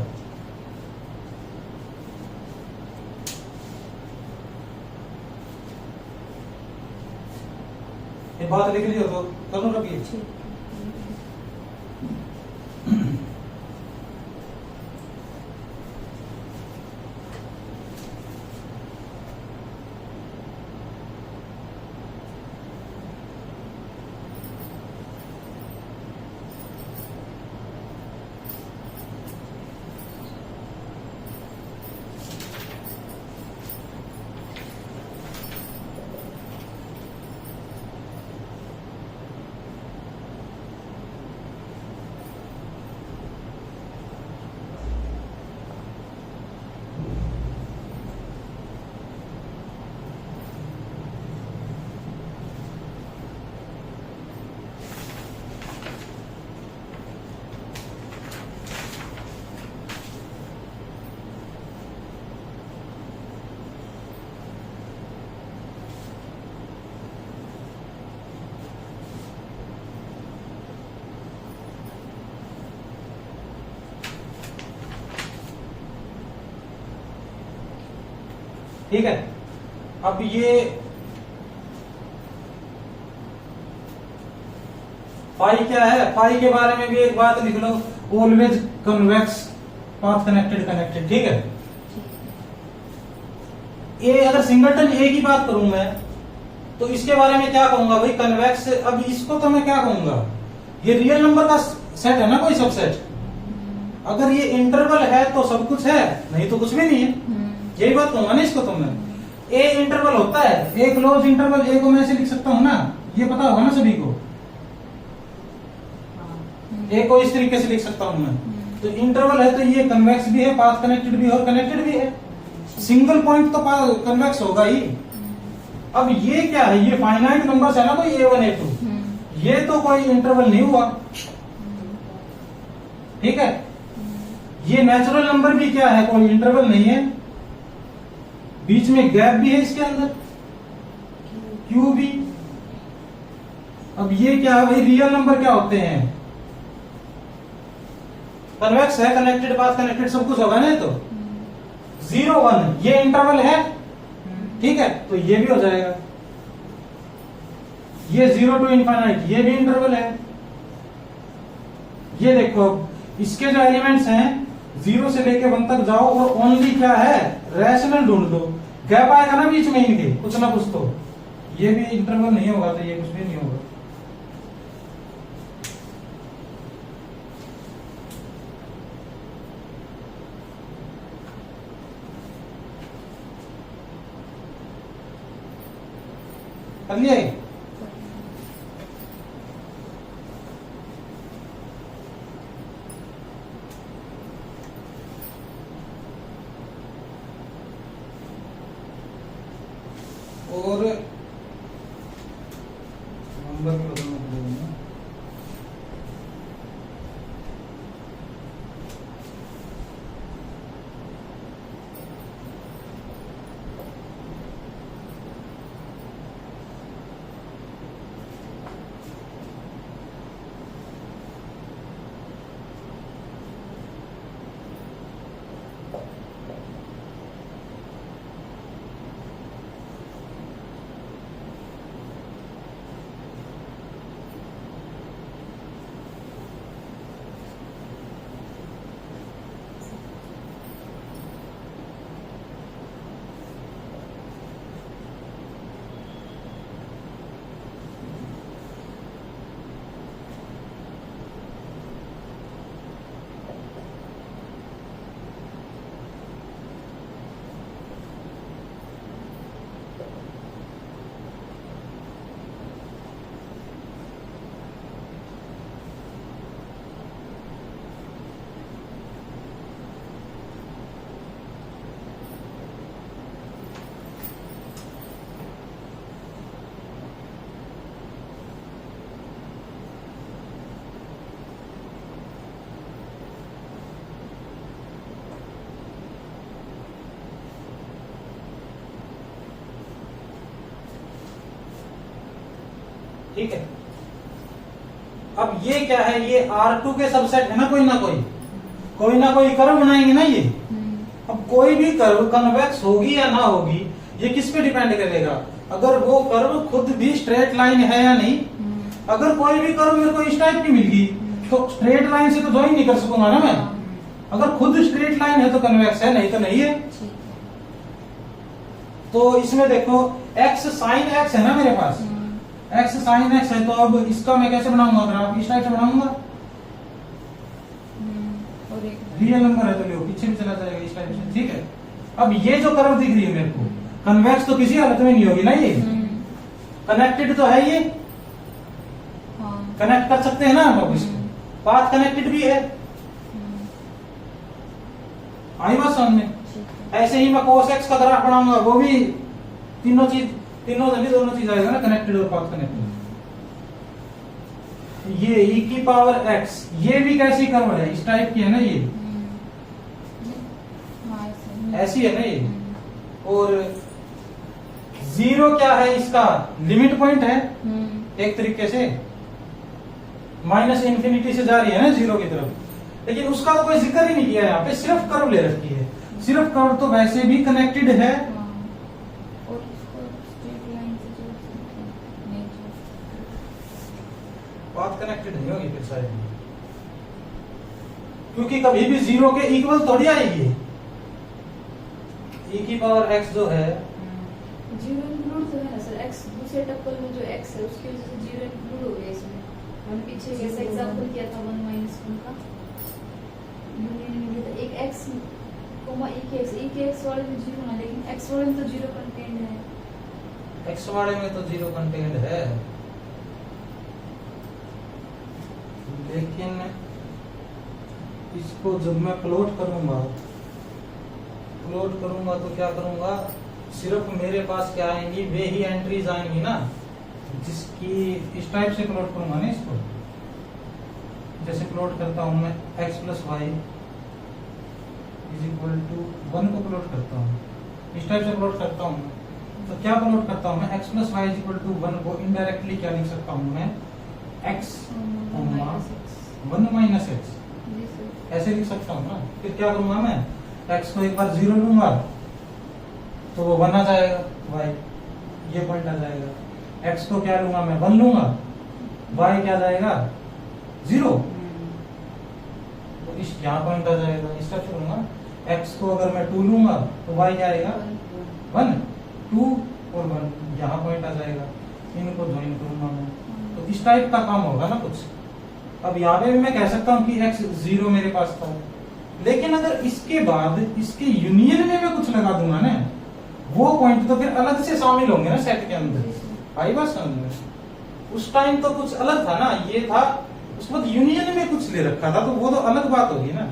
ये बात लिख लियो तो करो रखिए। ठीक है। अब ये फाई क्या है, फाई के बारे में भी एक बात लिख लो, always convex path connected connected, ठीक है। ये अगर सिंगलटन ए की बात करूं मैं तो इसके बारे में क्या कहूंगा भाई, कन्वेक्स। अब इसको तो मैं क्या कहूंगा, ये रियल नंबर का सेट है ना, कोई सबसेट। अगर ये इंटरवल है तो सब कुछ है, नहीं तो कुछ भी नहीं है, यही बात कहूंगा ना इसको। तो मैं ए इंटरवल होता है, ए क्लोज इंटरवल, ए को मैं ऐसे लिख सकता हूं ना, ये पता होगा ना सभी को, ए को इस तरीके से लिख सकता हूं मैं। तो इंटरवल है तो ये कन्वेक्स भी है, पाथ कनेक्टेड भी है और कनेक्टेड भी है। सिंगल पॉइंट तो कन्वेक्स होगा ही। अब ये क्या है, ये फाइनाइट नंबर्स है ना कोई A1 A2, ये तो कोई इंटरवल नहीं हुआ, ठीक है। ये नेचुरल नंबर भी क्या है, कोई इंटरवल नहीं है, बीच में गैप भी है इसके अंदर, क्यू भी। अब ये क्या है भाई, रियल नंबर क्या होते हैं, कन्वेक्स है, कनेक्टेड पाथ कनेक्टेड सब कुछ होगा ना। तो 0 1 ये इंटरवल है, ठीक है, तो ये भी हो जाएगा। ये 0 to इनफाइनाइट ये भी इंटरवल है। ये देखो इसके जो एलिमेंट्स हैं 0 से लेके 1 तक जाओ और ओनली क्या है, रैशनल ढूंढ दो, गैप आएगा ना बीच में इनके कुछ ना कुछ, तो ये भी इंटरवल नहीं होगा, तो ये कुछ भी नहीं होगा। कर लिया ये? और नंबर भी बदलना पड़ेगा। ठीक है। अब ये क्या है, ये R2 के सबसेट है ना, कोई ना कोई कर्व बनाएंगे ना ये। अब कोई भी कर्व कन्वेक्स होगी या ना होगी, ये किस पे डिपेंड करेगा, अगर वो कर्व खुद भी स्ट्रेट लाइन है या नहीं। अगर कोई भी कर्व मेरे को इस टाइप की मिल गई तो स्ट्रेट लाइन से तो ज्वाइन नहीं कर सकूंगा ना मैं। अगर खुद स्ट्रेट लाइन है तो कन्वेक्स है, नहीं तो नहीं है। तो इसमें देखो x साइन x है ना मेरे पास, x साइन x है, तो अब इसका मैं कैसे बनाऊंगा ग्राफ, इस टाइप से बनाऊंगा। रियल नंबर है तो लो पीछे भी चला जाएगा इस टाइप से, ठीक है। अब ये जो कर्व दिख रही है मेरे को, कन्वेक्स तो किसी हालत में नहीं होगी ना, ये कनेक्टेड तो है, ये कनेक्ट कर सकते हैं ना हम इसको, पाथ कनेक्टेड भी है। आई बात समझ में। ऐसे ही मैं cos x का ग्राफ बनाऊंगा, वो भी दोनों चीज आएगा ना, कनेक्टेड और पाथ कनेक्टेड। ये e की पावर x, ये भी कैसी कर्व है, इस टाइप की है ना, ये ऐसी है ना ये। और 0 क्या है, इसका लिमिट पॉइंट है एक तरीके से, माइनस इन्फिनिटी से जा रही है ना 0 की तरफ, लेकिन उसका तो कोई जिक्र ही नहीं किया यहाँ पे, सिर्फ कर्व ले रखी है। सिर्फ कर्व तो वैसे भी कनेक्टेड है, कनेक्टेड नहीं होगी फिर साइड में, क्योंकि कभी भी 0 के इक्वल थोड़ी आएगी। e की पावर x जो है 0 इंक्लूड तो है ना सर, x दूसरे टप्पल में जो x है उसकी वजह से 0 इंक्लूड हो गया इसमें। हमने पीछे कैसे एग्जांपल किया था 1 - 1 का यूनियन में लिया था, एक x कोमा e के x वाले में 0 ना, लेकिन x वाले में तो 0 कंटेंट है। x वाले में तो 0 कंटेंट है, लेकिन इसको जब मैं प्लॉट करूंगा तो क्या करूंगा, सिर्फ मेरे पास क्या आएंगी, वे ही एंट्रीज आएंगी ना, जिसकी इस टाइप से प्लॉट करूंगा ना इसको। जैसे प्लॉट करता हूं मैं x + y = 1 को प्लॉट करता हूं, इस टाइप से प्लॉट करता हूं। तो क्या प्लॉट करता हूं मैं, x + y = 1 को इनडायरेक्टली क्या लिख सकता हूं मैं, x, 1 - x, ऐसे लिख सकता हूँ ना। फिर क्या करूंगा मैं, x को एक बार 0 लूंगा तो वो 1 आ जाएगा, y ये पॉइंट आ जाएगा। x को क्या लूंगा मैं, 1 लूंगा, y क्या जाएगा 0, तो इस यहाँ पॉइंट आ जाएगा। इस टाइप से लूंगा। x को अगर मैं 2 लूंगा तो y क्या आएगा 1, 2 और 1 यहाँ पॉइंट आ जाएगा। इनको ज्वाइन करूंगा मैं, तो इस टाइप का काम होगा ना कुछ। अब यहाँ पे भी मैं कह सकता हूँ कि x 0 मेरे पास था, लेकिन अगर इसके बाद इसके यूनियन में मैं कुछ लगा दूंगा ना, वो पॉइंट तो फिर अलग से शामिल होंगे ना सेट के अंदर। आई बात समझ में? उस टाइम तो कुछ अलग था ना, ये था, उसके बाद यूनियन में कुछ ले रखा था, तो वो तो अलग बात होगी ना।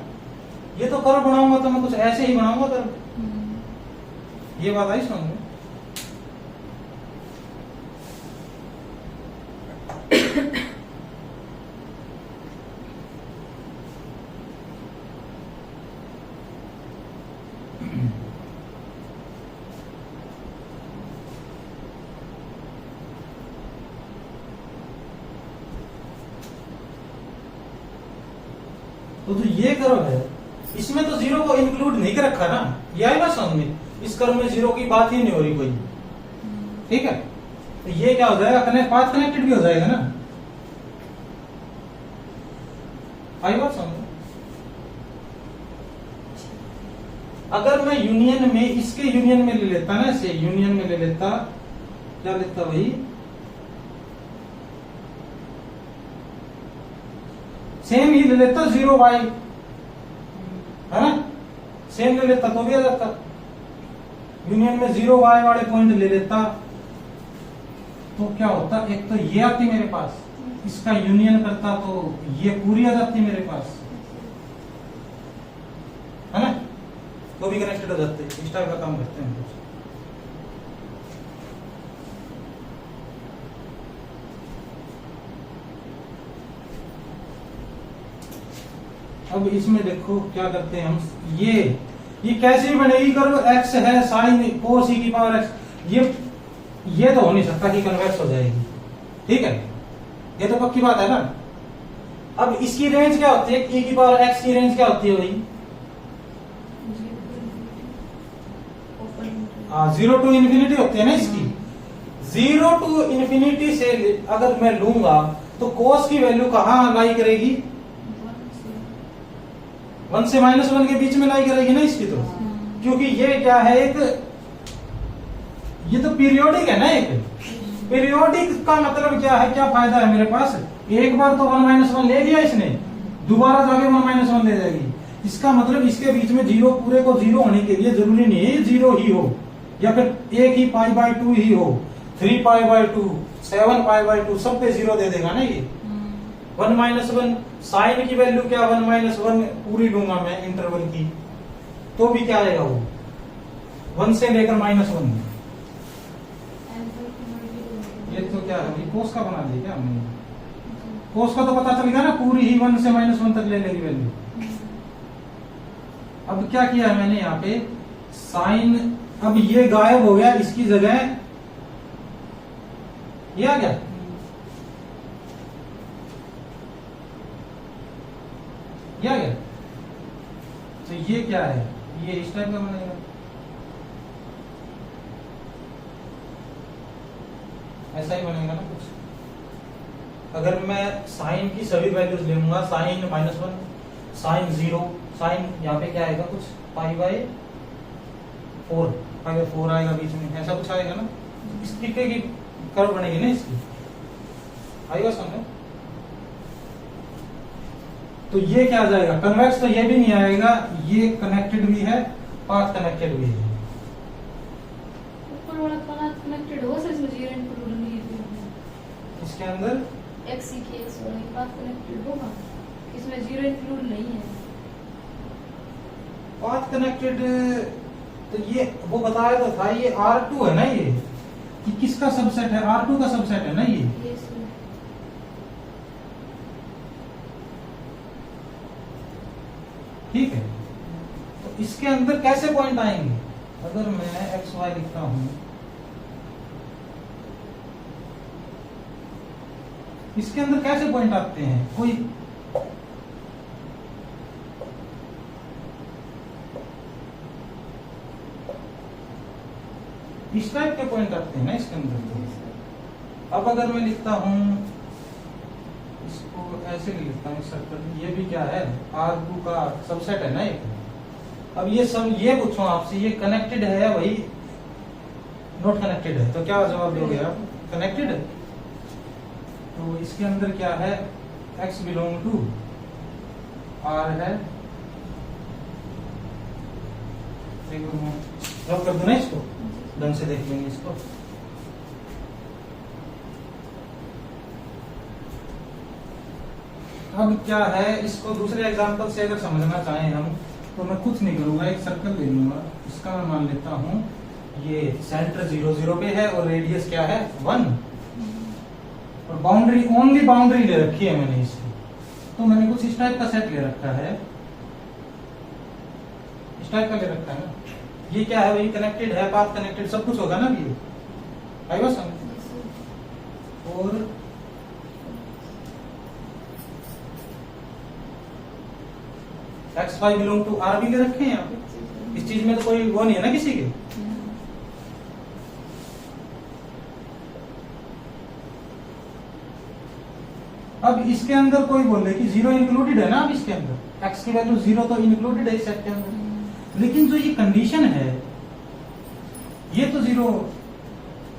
ये तो कर्व बनाऊंगा तो मैं कुछ ऐसे ही बनाऊंगा कर्व। ये बात आई समझ में? तो जो ये कर्व है इसमें तो 0 को इंक्लूड नहीं कर रखा ना, ये आई बात समझ में? इस कर्व में 0 की बात ही नहीं हो रही कोई, ठीक है? तो ये क्या हो जाएगा, पाथ कनेक्टेड भी हो जाएगा ना। आई बात समझ में? अगर मैं यूनियन में इसके यूनियन में ले लेता ना, ऐसे यूनियन में ले लेता, क्या लेता भाई, सेम ही ले लेता 0y, है ना, सेम ले लेता तो भी आ जाता। यूनियन में 0y वाले पॉइंट ले लेता तो क्या होता, एक तो ये आती मेरे पास, इसका यूनियन करता तो ये पूरी आ जाती मेरे पास, है ना, तो भी कनेक्टेड हो जाते। इस टाइप का काम करते हैं कुछ। अब इसमें देखो क्या करते हैं हम, ये कैसे बनेगी कर्व, x है साइन cos e की पावर x, ये तो हो नहीं सकता कि कन्वर्स हो जाएगी, ठीक है, ये तो पक्की बात है ना। अब इसकी रेंज क्या होती है, e की पावर x की रेंज क्या होती है भाई, 0 to ∞ होती है ना इसकी। 0 to ∞ से अगर मैं लूंगा तो cos की वैल्यू कहां लाई करेगी, 1 से -1 के बीच में लाई करेगी ना इसकी, तो क्योंकि ये क्या है, ये तो पीरियोडिक है ना। एक पीरियोडिक का मतलब क्या है, क्या फायदा है मेरे पास, एक बार तो 1 - 1 ले लिया इसने, दोबारा जाके 1 - 1 ले जाएगी। इसका मतलब इसके बीच में 0 पूरे को 0 होने के लिए जरूरी नहीं है 0 ही हो, या फिर एक ही π/2 ही हो, 3π/2, 7π/2, सब पे 0 दे देगा ना ये। 1 - 1 साइन की वैल्यू क्या, 1 - 1 पूरी लूंगा मैं इंटरवल की, तो भी क्या आएगा वो 1 से लेकर -1। ये तो क्या है, कोस का बना दिया क्या हमने, कोस का तो पता चल गया ना, पूरी ही 1 से -1 तक ले लेगी वैल्यू। अब क्या किया है मैंने यहाँ पे, साइन, अब ये गायब हो गया, इसकी जगह ये आ गया। ये आ गया, तो ये क्या है, ये इस टाइप का बनेगा, ऐसा ही बनेगा ना कुछ। अगर मैं साइन की सभी वैल्यूज ले लूंगा, साइन -1, साइन 0, साइन यहाँ पे क्या आएगा, कुछ π/4, π/4 आएगा बीच में, ऐसा कुछ आएगा ना। इस तरीके की कर्व बनेगी ना इसकी, आएगा समझ। तो ये क्या आ जाएगा, कन्वेक्स तो ये भी नहीं आएगा, ये कनेक्टेड भी है, पाथ कनेक्टेड भी है। ऊपर वाला पाथ कनेक्टेड हो सर, इसमें जीरो इंक्लूड नहीं है। इसके अंदर x की x वाला पाथ कनेक्टेड होगा, इसमें जीरो इंक्लूड नहीं है। पाथ कनेक्टेड, तो ये वो बताया तो था, ये R2 है ना, ये किसका सबसेट है, R2 का सबसेट है ना ये। Yes, sir. ठीक है, तो इसके अंदर कैसे पॉइंट आएंगे, अगर मैं XY लिखता हूं, इसके अंदर कैसे पॉइंट आते हैं, कोई इस टाइप के पॉइंट आते हैं ना इसके अंदर। तो अब अगर मैं लिखता हूं, इसको ऐसे नहीं लिखता हूं सर्कल, ये भी क्या है, R2 का सबसेट है ना एक। अब ये सब ये पूछूं आपसे, ये कनेक्टेड है वही नॉट कनेक्टेड है, तो क्या जवाब दोगे आप, कनेक्टेड है। तो इसके अंदर क्या है, x बिलोंग टू R है, ड्रॉप कर दो ना इसको, ढंग से देख लेंगे इसको। अब क्या है, इसको दूसरे एग्जांपल से अगर समझना चाहें हम, तो मैं कुछ नहीं करूंगा, एक सर्कल ले लूंगा, इसका मैं मान लेता हूं ये सेंटर 0 0 पे है और रेडियस क्या है 1, और बाउंड्री ओनली बाउंड्री ले रखी है मैंने इसकी। तो मैंने कुछ इस टाइप का सेट ले रखा है, इस टाइप का ले रखा है ना। ये क्या है, वही कनेक्टेड है, पाथ कनेक्टेड, सब कुछ होगा ना ये, आई बात समझ। और XY बिलोंग टू R भी ले रखे हैं यहाँ पे, इस चीज में तो कोई वो नहीं है ना किसी के। अब इसके अंदर कोई बोले कि 0 इंक्लूडेड है ना, अब इसके अंदर x की वैल्यू 0 तो इंक्लूडेड है इस सेट के अंदर, लेकिन जो ये कंडीशन है ये तो 0,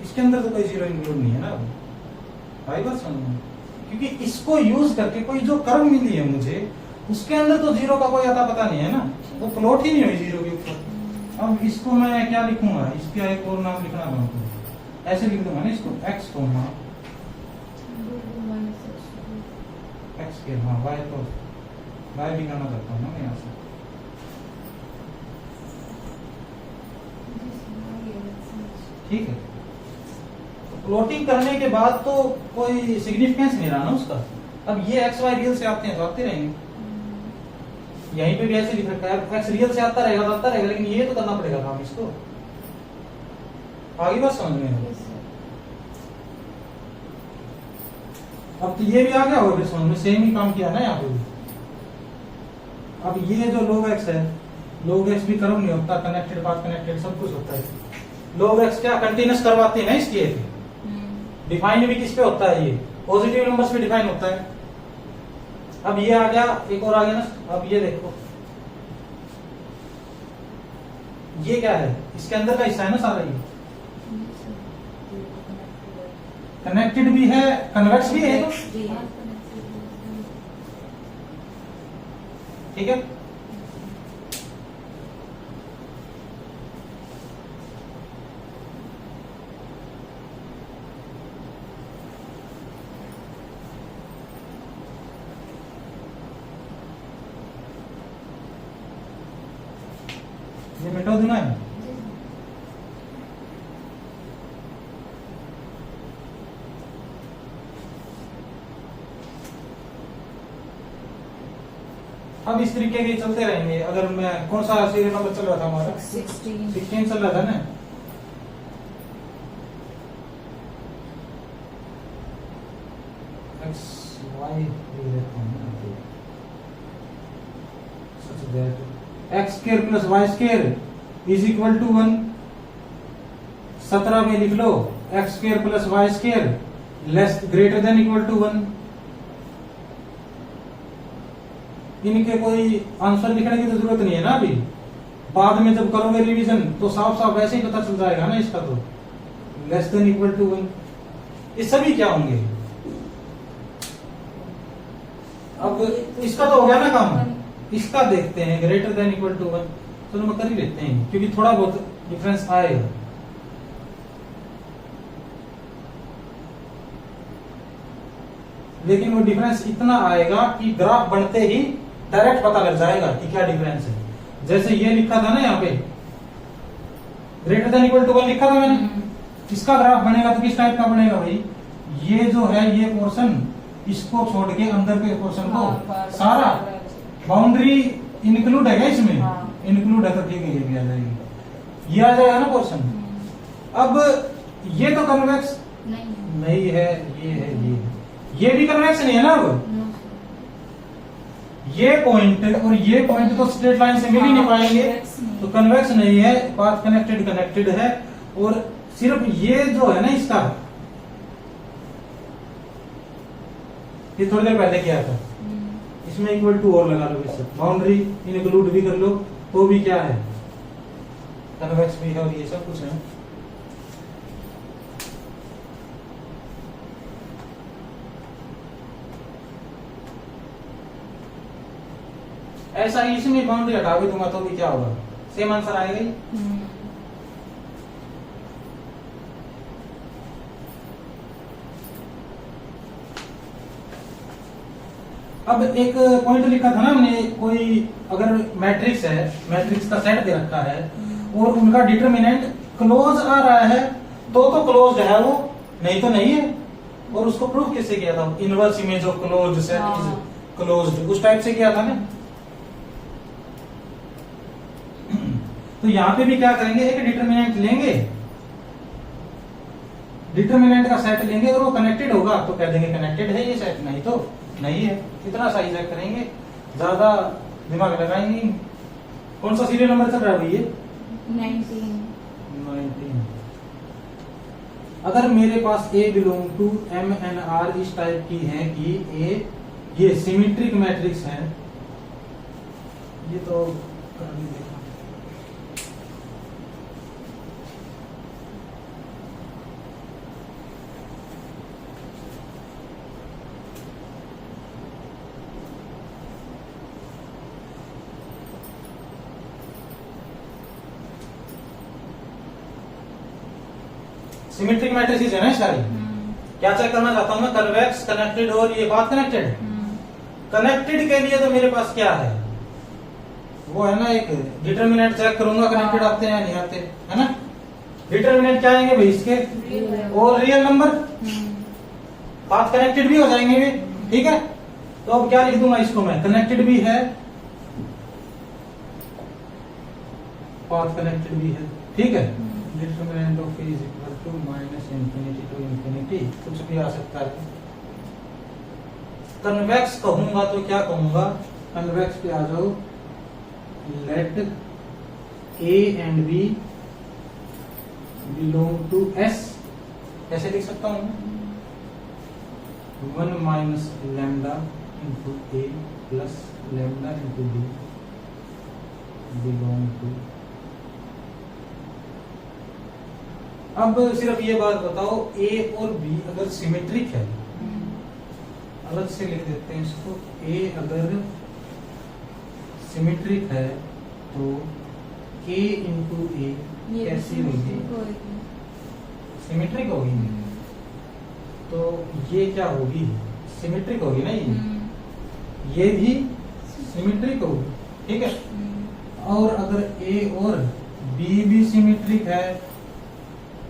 इसके अंदर तो कोई 0 इंक्लूड नहीं है ना। भाई बात समझ, क्योंकि इसको यूज करके कोई जो कर्व मिली है मुझे, उसके अंदर तो 0 का कोई अता पता नहीं है ना, वो प्लॉट ही नहीं हुई 0 के ऊपर। अब इसको मैं क्या लिखूंगा, इसका एक और नाम लिखना है, ऐसे लिख दूंगा ना इसको, x कोमा x के, हाँ y तो y भी करना चाहता हूँ ना मैं यहाँ से। ठीक है, तो प्लॉटिंग करने के बाद तो कोई सिग्निफिकेंस नहीं रहा ना उसका। अब ये एक्स वाई रियल से आते हैं तो आते रहेंगे, यहीं पे भी ऐसे लिख रखा है, एक्स रियल से आता रहेगा तो आता रहेगा, लेकिन ये तो करना पड़ेगा काम इसको। आगे बात समझ में। अब तो ये भी आ गया होगा समझ में, सेम ही काम किया ना यहाँ पे भी। अब ये जो log x है, log x भी कर्व नहीं होता, कनेक्टेड पाथ कनेक्टेड सब कुछ होता है। log x क्या कंटिन्यूस करवाते हैं ना इसके, डिफाइन भी किस पे होता है, ये पॉजिटिव नंबर्स पे डिफाइन होता है। अब ये आ गया, एक और आ गया ना। अब ये देखो, ये क्या है, इसके अंदर का हिस्सा है ना सारा, ये कनेक्टेड भी है, कन्वेक्स भी है, ठीक है। ये मिटा देना है। अब इस तरीके के चलते रहेंगे। अगर मैं कौन सा सीरियल नंबर चल रहा था हमारा, 16 चल रहा था ना। X Y X square plus Y square is equal to 1। 17 में लिख लो, X square plus Y square less greater than equal to 1। इनके कोई आंसर लिखने की तो जरूरत नहीं है ना अभी। बाद में जब करोगे रिवीजन तो साफ साफ वैसे ही पता चल जाएगा ना इसका। तो लेस देन इक्वल टू 1 ये सभी क्या होंगे। अब इसका तो हो गया ना काम, इसका देखते हैं ग्रेटर देन इक्वल टू 1। चलो मैं कर ही लेते हैं क्योंकि थोड़ा बहुत डिफरेंस आएगा। लेकिन वो डिफरेंस इतना आएगा कि ग्राफ बनते ही डायरेक्ट पता लग जाएगा कि क्या डिफरेंस है। जैसे ये लिखा था ना यहाँ पे ग्रेटर देन इक्वल टू 1 लिखा था मैंने, इसका ग्राफ बनेगा तो किस टाइप का बनेगा भाई, ये जो है ये पोर्शन इसको छोड़ के अंदर के पोर्शन को सारा बाउंड्री इंक्लूड है क्या इसमें, इंक्लूड है तो ठीक है ये भी आ जाएगी, ये आ जाएगा ना पोर्शन। अब ये तो कन्वेक्स नहीं है, ये है ये भी कन्वेक्स नहीं है ना। अब ये पॉइंट और ये पॉइंट तो स्ट्रेट लाइन से मिल ही नहीं पाएंगे, तो कन्वेक्स नहीं है, पाथ कनेक्टेड कनेक्टेड है। और सिर्फ ये जो है ना इसका, ये थोड़ी देर पहले किया था, इसमें इक्वल टू और लगा लो, इससे बाउंड्री इंक्लूड भी कर लो तो भी क्या है कन्वेक्स भी है और ये सब कुछ है। ऐसा ही इसमें बाउंड्री हटा भी दूंगा तो भी क्या होगा, सेम आंसर आएगा ही। अब एक पॉइंट लिखा था ना हमने, कोई अगर मैट्रिक्स है, मैट्रिक्स का सेट दे रखा है और उनका डिटरमिनेंट क्लोज आ रहा है तो क्लोज्ड है वो, नहीं तो नहीं है। और उसको प्रूफ कैसे किया था, inverse image of closed set is closed, उस टाइप से किया था ना। तो यहां पे भी क्या करेंगे, एक डिटरमिनेंट लेंगे, डिटरमिनेंट का सेट लेंगे, अगर वो कनेक्टेड होगा तो कह देंगे कनेक्टेड है ये सेट, नहीं तो नहीं है। इतना सा ही चेक करेंगे, ज्यादा दिमाग लगाएंगे। कौन सा सीरियल नंबर चल रहा है ये 19। अगर मेरे पास A बिलोंग टू MNR इस टाइप की है कि A ये सिमेट्रिक मैट्रिक्स है, ये तो देखा सिमेट्रिक मैट्रिसेस है ना सारी। क्या चेक करना चाहता हूं मैं, कन्वेक्स, कनेक्टेड और ये पाथ कनेक्टेड। कनेक्टेड के लिए तो मेरे पास क्या है, वो है ना एक डिटरमिनेंट चेक करूंगा कनेक्टेड आते हैं या नहीं आते, है ना। डिटरमिनेंट क्या आएंगे भाई इसके, और रियल नंबर, पाथ कनेक्टेड भी हो जाएंगे भी, ठीक है। तो अब क्या लिख दूंगा इसको मैं, कनेक्टेड भी है पाथ कनेक्टेड भी है, ठीक है। Determinant of is equal to -infinity to infinity, कुछ भी आ सकता है। कन्वेक्स कहूंगा तो क्या कहूंगा, कन्वेक्स पे आ जाओ, let A and B belong to S, ऐसे लिख सकता हूं 1 minus lambda into A plus lambda into B belong to. अब सिर्फ ये बात बताओ, A और B अगर सिमेट्रिक है, अलग से लिख देते हैं इसको, A अगर सिमेट्रिक है तो K इंटू A कैसी होगी, सिमेट्रिक होगी। तो ये क्या होगी, सिमेट्रिक होगी ना, ये भी सिमेट्रिक होगी, ठीक है। और अगर A और B भी सिमेट्रिक है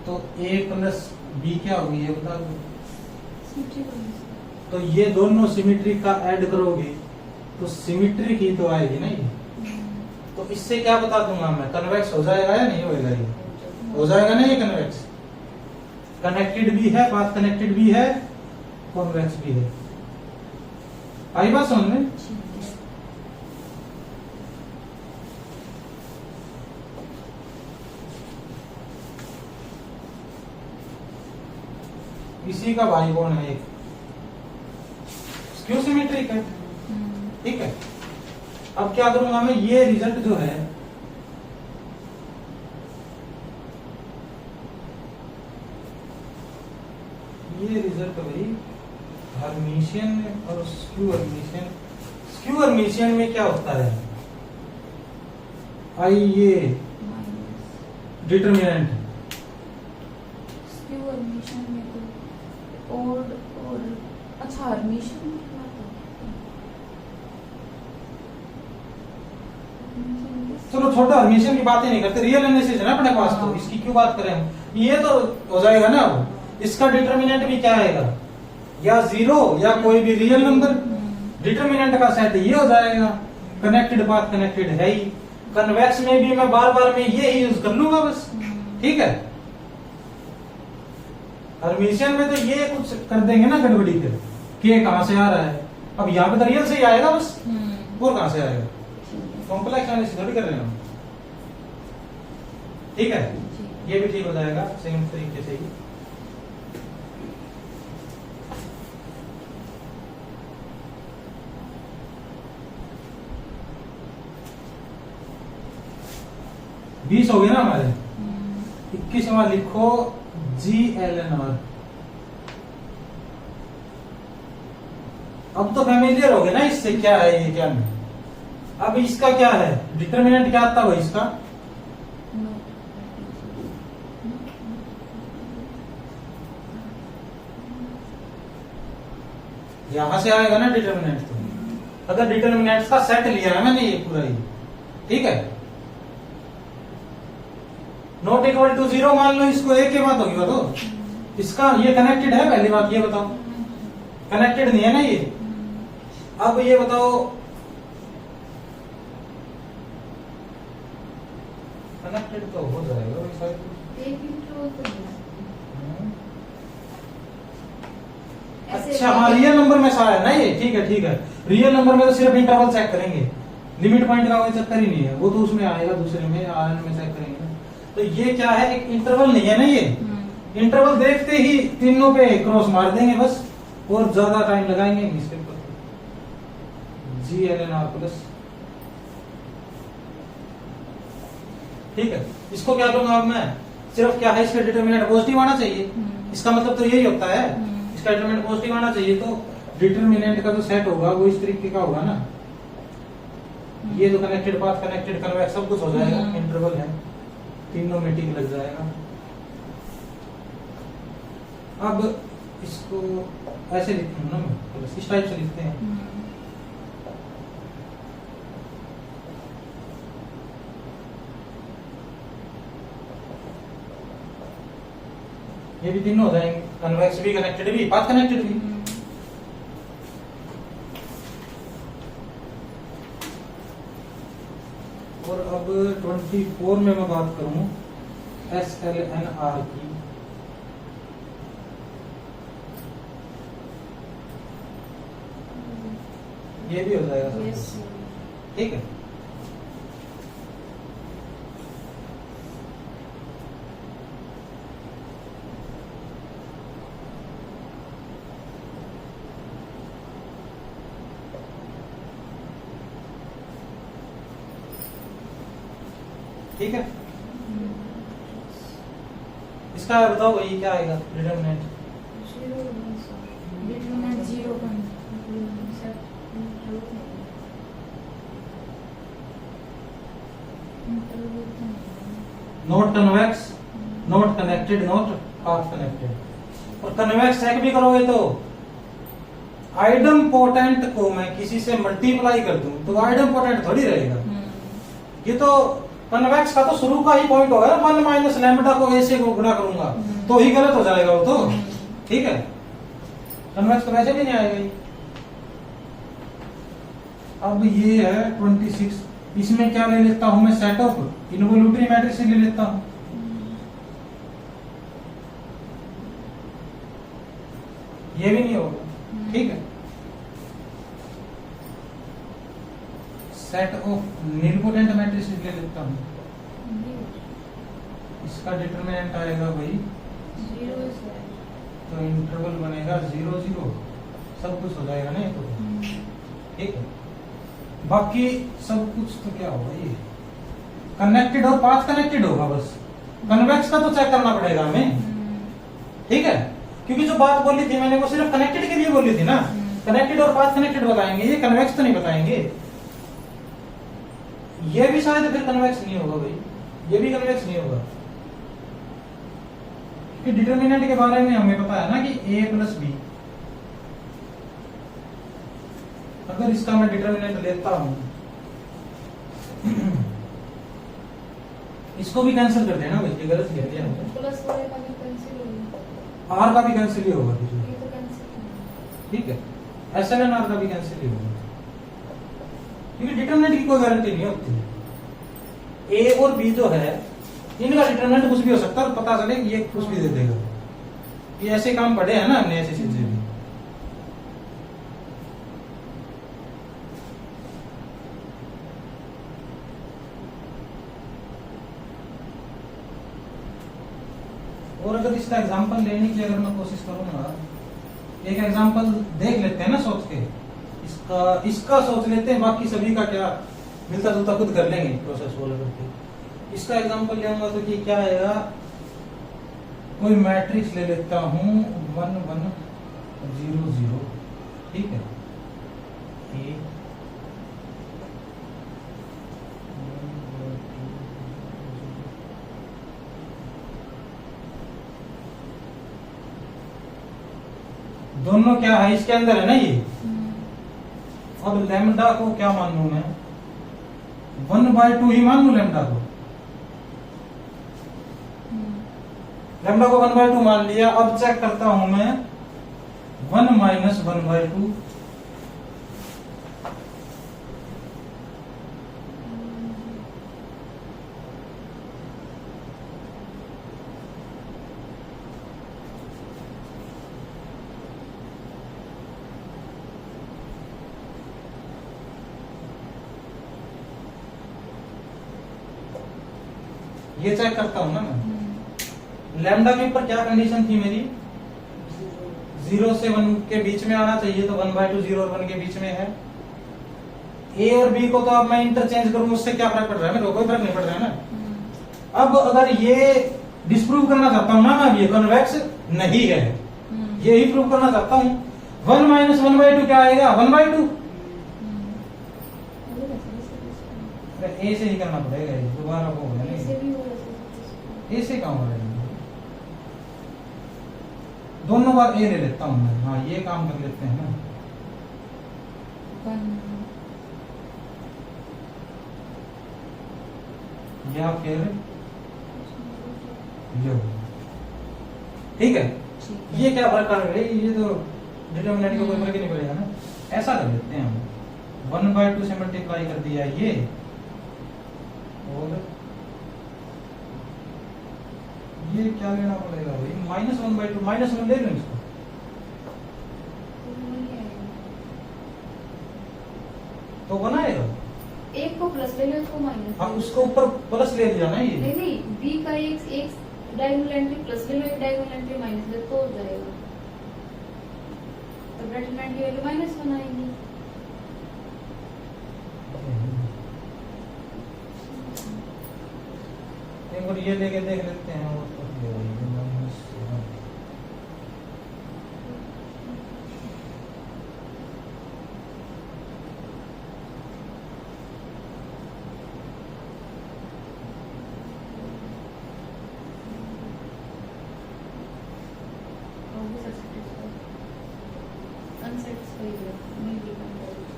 तो A प्लस B क्या होगी ये बता दो। तो ये दोनों सिमेट्रिक का ऐड करोगे तो सिमेट्रिक ही तो आएगी ना ये। तो इससे क्या बता दूंगा मैं, कन्वेक्स हो जाएगा या नहीं होएगा, ये हो जाएगा ना ये कन्वेक्स। कनेक्टेड भी है, पाथ कनेक्टेड भी है, कॉन्वेक्स भी है। आई बात समझ में। इसी का भाई कौन है एक, स्क्यू सिमेट्रिक है, ठीक है। अब क्या करूंगा मैं, ये रिजल्ट जो है ये रिजल्ट भाई हर्मिशियन और स्क्यू हर्मिशियन। स्क्यू हर्मिशियन में क्या होता है, आई ये डिटरमिनेंट स्क्यू हर्मिशियन में तो और अच्छा हर्मिशियन चलो छोटा हर्मिशियन की बात ही नहीं करते, रियल एनालिसिस है ना अपने पास, तो इसकी क्यों बात करें हम। ये तो हो जाएगा ना, अब इसका डिटरमिनेंट भी क्या आएगा, या जीरो या कोई भी रियल नंबर। डिटरमिनेंट का सेट ये हो जाएगा। कनेक्टेड पाथ कनेक्टेड है ही, कन्वेक्स में भी मैं बार बार में ये ही यूज कर लूंगा बस, ठीक है। हर्मिशियन में तो ये कुछ कर देंगे ना गड़बड़ी, फिर के कहां से आ रहा है, अब यहाँ पे तो रियल से ही आएगा बस, और कहां से आएगा, कॉम्प्लेक्स एनालिसिस थोड़ी कर रहे हैं हम, ठीक है। ये भी ठीक हो जाएगा सेम तरीके से ही। बीस हो गए ना हमारे। 21वां लिखो GLNR। अब तो फैमिलियर हो गए ना इससे, क्या है ये क्या नहीं। अब इसका क्या है डिटरमिनेंट, क्या आता है इसका, यहां से आएगा ना डिटरमिनेंट। तो अगर डिटरमिनेंट का सेट लिया है मैंने ये पूरा ही, ठीक है। नॉट इक्वल टू 0 मान लो, इसको एक ही बात होगी वो तो। इसका ये कनेक्टेड है, पहली बात ये बताओ, कनेक्टेड नहीं है ना ये। अब ये बताओ कनेक्टेड तो हो जाएगा अच्छा हाँ, रियल नंबर में सारा है ना ये, ठीक है ठीक है। रियल नंबर में तो सिर्फ इंटरवल चेक करेंगे, लिमिट पॉइंट का कोई चक्कर ही नहीं है, वो तो उसमें आएगा दूसरे में, RN में चेक करेंगे। तो ये क्या है, एक इंटरवल नहीं है ना ये। इंटरवल देखते ही तीनों पे क्रॉस मार देंगे बस, और ज्यादा टाइम लगाएंगे इसके ऊपर। GLNR प्लस, ठीक है। इसको क्या करूंगा अब मैं, सिर्फ क्या है इसका डिटरमिनेंट पॉजिटिव आना चाहिए, इसका मतलब तो यही होता है, इसका डिटरमिनेंट पॉजिटिव आना चाहिए। तो डिटरमिनेंट का जो सेट होगा वो इस तरीके का होगा ना, ये तो कनेक्टेड पाथ कनेक्टेड कन्वेक्स सब कुछ हो जाएगा, इंटरवल है, तीनों में टिक लग जाएगा। अब इसको ऐसे लिखते हैं ना, इस टाइप से लिखते हैं। ये भी तीनों हो जाएंगे, कन्वेक्स भी कनेक्टेड भी पाथ कनेक्टेड भी। और अब 24 में मैं बात करूं SLNR की, ये भी हो जाएगा ठीक है। ठीक है, इसका बताओ भाई क्या आएगा determinant. Not convex, not connected, not path connected. और कन्वेक्स चेक भी करोगे तो आइडम पोटेंट को मैं किसी से मल्टीप्लाई कर दूं तो आइडम पोटेंट थोड़ी रहेगा। ये तो कन्वेक्स का तो शुरू का ही पॉइंट होगा ना, 1 माइनस लैम्बडा को ऐसे गुणा करूंगा तो ही गलत हो जाएगा वो तो, ठीक है। कन्वेक्स तो वैसे भी नहीं आएगा ये। अब ये है 26, इसमें क्या ले लेता हूं मैं, सेट ऑफ इनवोल्यूटरी मैट्रिक्स ले लेता हूं। ये भी नहीं होगा, ठीक है। सेट ऑफ निलपोटेंट मैट्रिक्स ले लेता हूं, इसका डिटरमिनेंट आएगा भाई 0, तो इंटरवल बनेगा 0 0, सब कुछ हो जाएगा ना ये तो, ठीक है। बाकी सब कुछ तो क्या होगा ये कनेक्टेड और पाथ कनेक्टेड होगा बस। कन्वेक्स का तो चेक करना पड़ेगा हमें, ठीक है, क्योंकि जो बात बोली थी मैंने वो सिर्फ कनेक्टेड के लिए बोली थी ना। कनेक्टेड और पाथ कनेक्टेड बताएंगे, ये कन्वेक्स तो नहीं बताएंगे। ये भी शायद फिर कन्वेक्स नहीं होगा भाई, ये भी कन्वेक्स नहीं होगा, क्योंकि डिटर्मिनेंट के बारे में हमें पता है ना कि a प्लस बी। अगर इसका मैं डिटर्मिनेंट लेता हूं, इसको भी कैंसिल कर देना भाई, ये गलत कह दिया हमने। प्लस वाले का भी कैंसिल होगा, आर का भी कैंसिल ही होगा फिर, ये तो कैंसिल है। ठीक है, एसएलएन आर का भी कैंसिल ही होगा, क्योंकि डिटर्मिनेंट की कोई गारंटी नहीं होती। ए और बी जो है इनका डिटर्मिनेंट कुछ भी हो सकता है और पता चले कि ये कुछ भी दे देगा। ये ऐसे काम पढ़े हैं ना हमने, ऐसी चीजें भी। और अगर इसका एग्जांपल लेने की अगर मैं कोशिश करूंगा, एक एग्जांपल देख लेते हैं ना सोच के, इसका सोच लेते हैं, बाकी सभी का क्या मिलता जुलता खुद कर लेंगे प्रोसेस फॉलो करके। इसका एग्जांपल लेऊंगा तो कि क्या आएगा, कोई मैट्रिक्स ले लेता हूं 1 1 0 0, ठीक है, ए दोनों क्या है इसके अंदर है ना ये। अब लैम्डा को क्या मान लू मैं, 1/2 ही मान लू लैम्डा को। लैम्डा को 1/2 मान लिया। अब चेक करता हूं मैं 1 माइनस 1/2, ये चेक करता हूं ना मैं। लैम्डा के ऊपर क्या कंडीशन थी मेरी, 0 से 1 के बीच में आना चाहिए, तो 1/2 0 और 1 के बीच में है। ए और बी को तो अब मैं इंटरचेंज करूं, उससे क्या फर्क पड़ रहा है, मेरे को कोई फर्क नहीं पड़ रहा है ना। अब अगर ये डिस्प्रूव करना चाहता हूं ना मैं, ये कन्वेक्स नहीं है, यही प्रूव करना चाहता हूं। 1 माइनस 1/2 क्या आएगा, 1/2। ए से ही करना पड़ेगा, दोबारा वो होगा नहीं, ए से कहाँ हो रहा है। दोनों बार ए ले लेता हूं मैं, हाँ ये काम कर लेते हैं ना। या फिर यो, ठीक है, ये क्या फर्क कर रही है, ये तो डिटर्मिनेंट का कोई फर्क ही नहीं पड़ेगा ना। ऐसा कर लेते हैं हम, 1/2 से मल्टीप्लाई कर दिया ये, और ये क्या लेना पड़ेगा भाई, -1/2, -1 ले लो इसको, तो बनाएगा। एक को प्लस ले लो, इसको माइनस। हाँ उसको ऊपर प्लस ले लिया ना ये। नहीं, बी का एक डायगोनल एंट्री प्लस ले लो, एक डायगोनल एंट्री माइनस ले तो हो जाएगा। तो डिटरमिनेंट की वैल्यू -1 आएगी। एक बार ये लेके देख लेते हैं, और तो ये -1।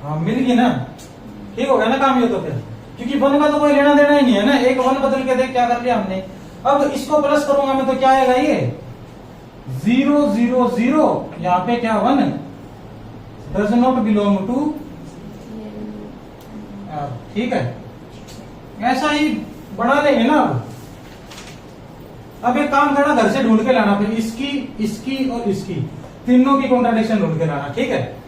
हाँ मिल गई ना, ठीक हो गया ना काम ये तो फिर, क्योंकि 1 का तो कोई लेना देना ही नहीं है ना। एक 1 बदल के देख क्या कर लिया हमने। अब इसको प्लस करूंगा मैं तो क्या आएगा, ये 0 0 0, यहाँ पे क्या 1 डज नॉट बिलोंग टू, ठीक है, ऐसा ही बना लेंगे ना। अब एक काम करना, घर से ढूंढ के लाना, फिर इसकी इसकी और इसकी तीनों की कॉन्ट्राडिक्शन ढूंढ के लाना, ठीक है।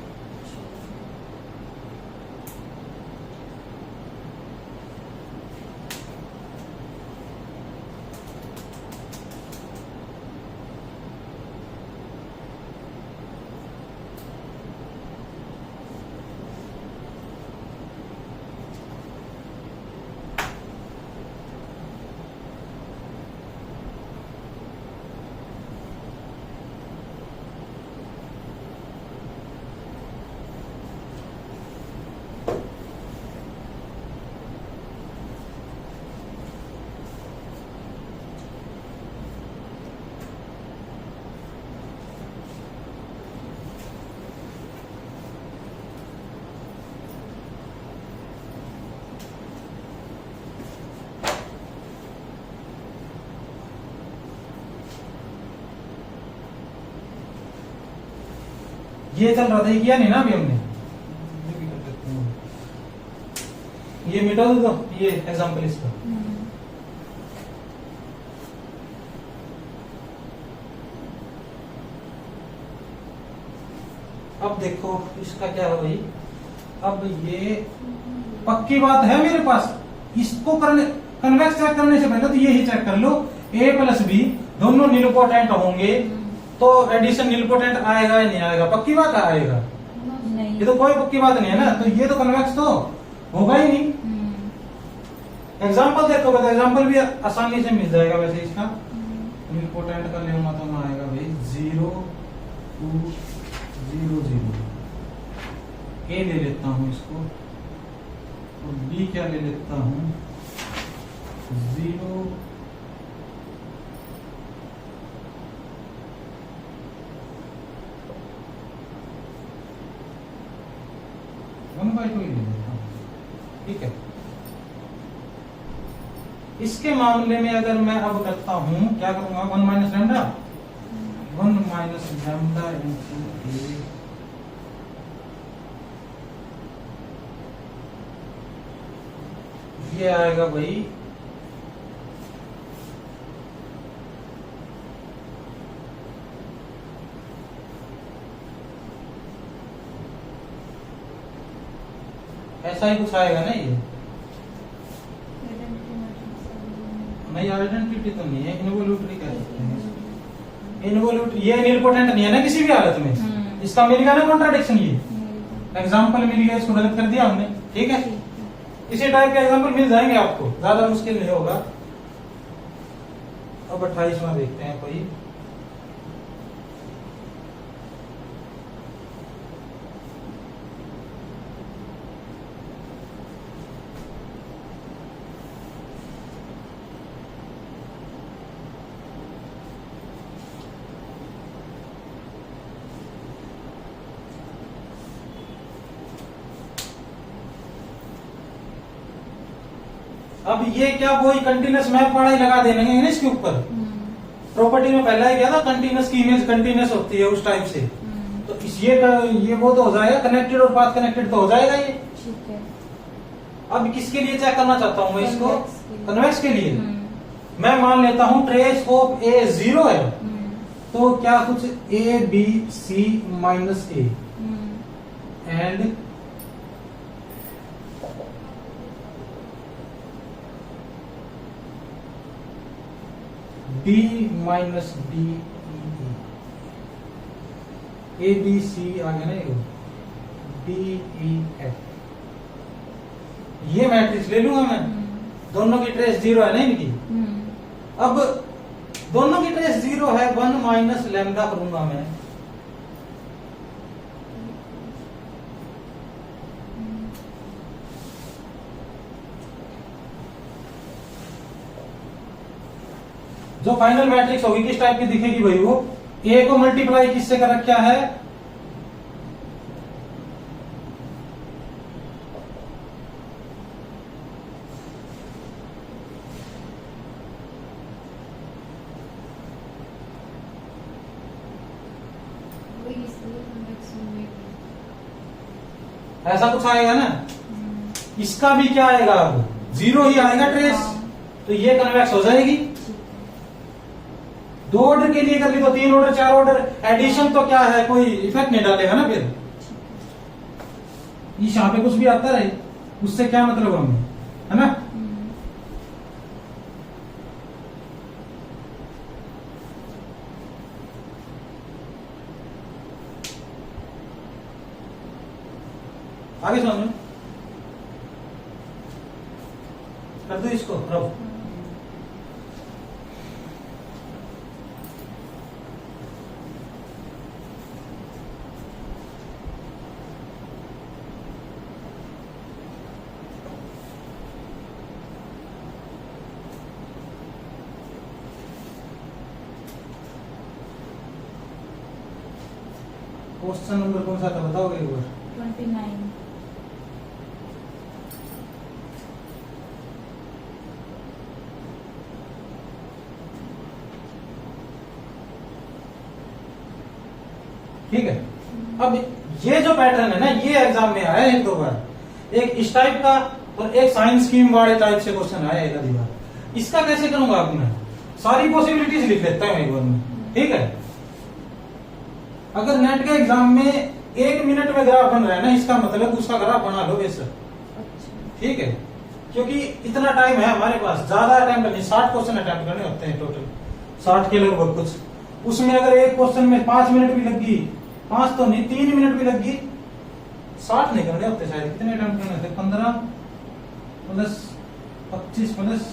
ये चल रहा था, ये किया नहीं ना अभी हमने, ये भी कर सकते हैं। ये मिटा दो ये एग्जाम्पल इसका। अब देखो इसका क्या है भाई, अब ये पक्की बात है मेरे पास, इसको करने कन्वेक्स चेक करने से पहले तो ये ही चेक कर लो, a प्लस बी दोनों निलपोटेंट होंगे तो एडिशन निलपोटेंट आएगा या नहीं आएगा, पक्की बात आएगा, नहीं। ये तो कोई पक्की बात नहीं है ना, तो ये तो कन्वेक्स तो होगा ही नहीं। एग्जाम्पल देखोगे तो एग्जाम्पल भी आसानी से मिल जाएगा वैसे इसका। निलपोटेंट का लेना तो ना आएगा भाई 0 2 0 0, ए ले लेता हूं इसको, और बी क्या ले लेता हूं 0 1/2 ही ले लेता हूं, ठीक है। इसके मामले में अगर मैं अब करता हूं, क्या करूंगा 1 minus lambda, 1 minus lambda into A, ये आएगा भाई ऐसा ही कुछ आएगा ना, ये नहीं आइडेंटिटी तो नहीं है, इनवोल्यूटरी कह सकते हैं। इनवोल्यूटरी ये निलपोटेंट नहीं है ना किसी भी हालत में, इसका मिल गया ना कॉन्ट्राडिक्शन, ये एग्जाम्पल मिल गया, इसको गलत कर दिया हमने, ठीक है। इसी टाइप के एग्जाम्पल मिल जाएंगे आपको, ज्यादा मुश्किल नहीं होगा। अब 28वां देखते हैं कोई, अब ये क्या वही कंटिन्यूस मैप पढ़ा ही लगा देंगे ना इसके ऊपर। प्रॉपर्टी में पहला ही क्या था, कंटिन्यूस की इमेज कंटिन्यूस होती है उस टाइप से, तो इस ये वो तो हो जाएगा, कनेक्टेड और पाथ कनेक्टेड तो हो जाएगा ये, ठीक है। अब किसके लिए चेक करना चाहता हूँ मैं इसको, कन्वेक्स के लिए। मैं मान लेता हूँ ट्रेस ऑफ ए 0 है, तो क्या कुछ A B C minus A and B minus D A B C आ गया ना, डी ई एफ, ये मैट्रिक्स ले लूंगा मैं, दोनों की ट्रेस 0 है ना इनकी। अब दोनों की ट्रेस 0 है, 1 माइनस लैम्डा करूंगा मैं, जो फाइनल मैट्रिक्स होगी किस टाइप की दिखेगी भाई, वो ए को मल्टीप्लाई किससे कर रखा है, ऐसा कुछ आएगा ना। इसका भी क्या आएगा, अब 0 ही आएगा ट्रेस, तो ये कन्वेक्स हो जाएगी। 2 ऑर्डर के लिए कर ली तो 3 ऑर्डर 4 ऑर्डर, एडिशन तो क्या है, कोई इफेक्ट नहीं डालेगा ना फिर। इस यहाँ पे कुछ भी आता रहे उससे क्या मतलब हमें, है ना। आगे समझो, कर दो इसको रब। क्वेश्चन नंबर कौन सा था बताओगे एक बार। 29। ठीक है। अब ये जो पैटर्न है ना, ये एग्जाम में आया है 1-2 बार, एक इस टाइप का और एक साइंस स्कीम वाले टाइप से क्वेश्चन आया एक आधी बार। इसका कैसे करूंगा अब मैं? सारी पॉसिबिलिटीज लिख लेता हूं एक बार में, ठीक है। अगर नेट के एग्जाम में 1 मिनट में ग्राफ बन रहा है ना, इसका मतलब उसका ग्राफ बना लो बेशक, ठीक है, क्योंकि इतना टाइम है हमारे पास, ज्यादा अटेम्प्ट नहीं, 60 क्वेश्चन अटेम्प्ट करने होते हैं टोटल, 60 के लगभग कुछ। उसमें अगर एक क्वेश्चन में 5 मिनट भी लग गई, 5 तो नहीं 3 मिनट भी लग गई, 60 नहीं करने होते शायद, कितने अटेम्प्ट करने होते? 15 प्लस 25 प्लस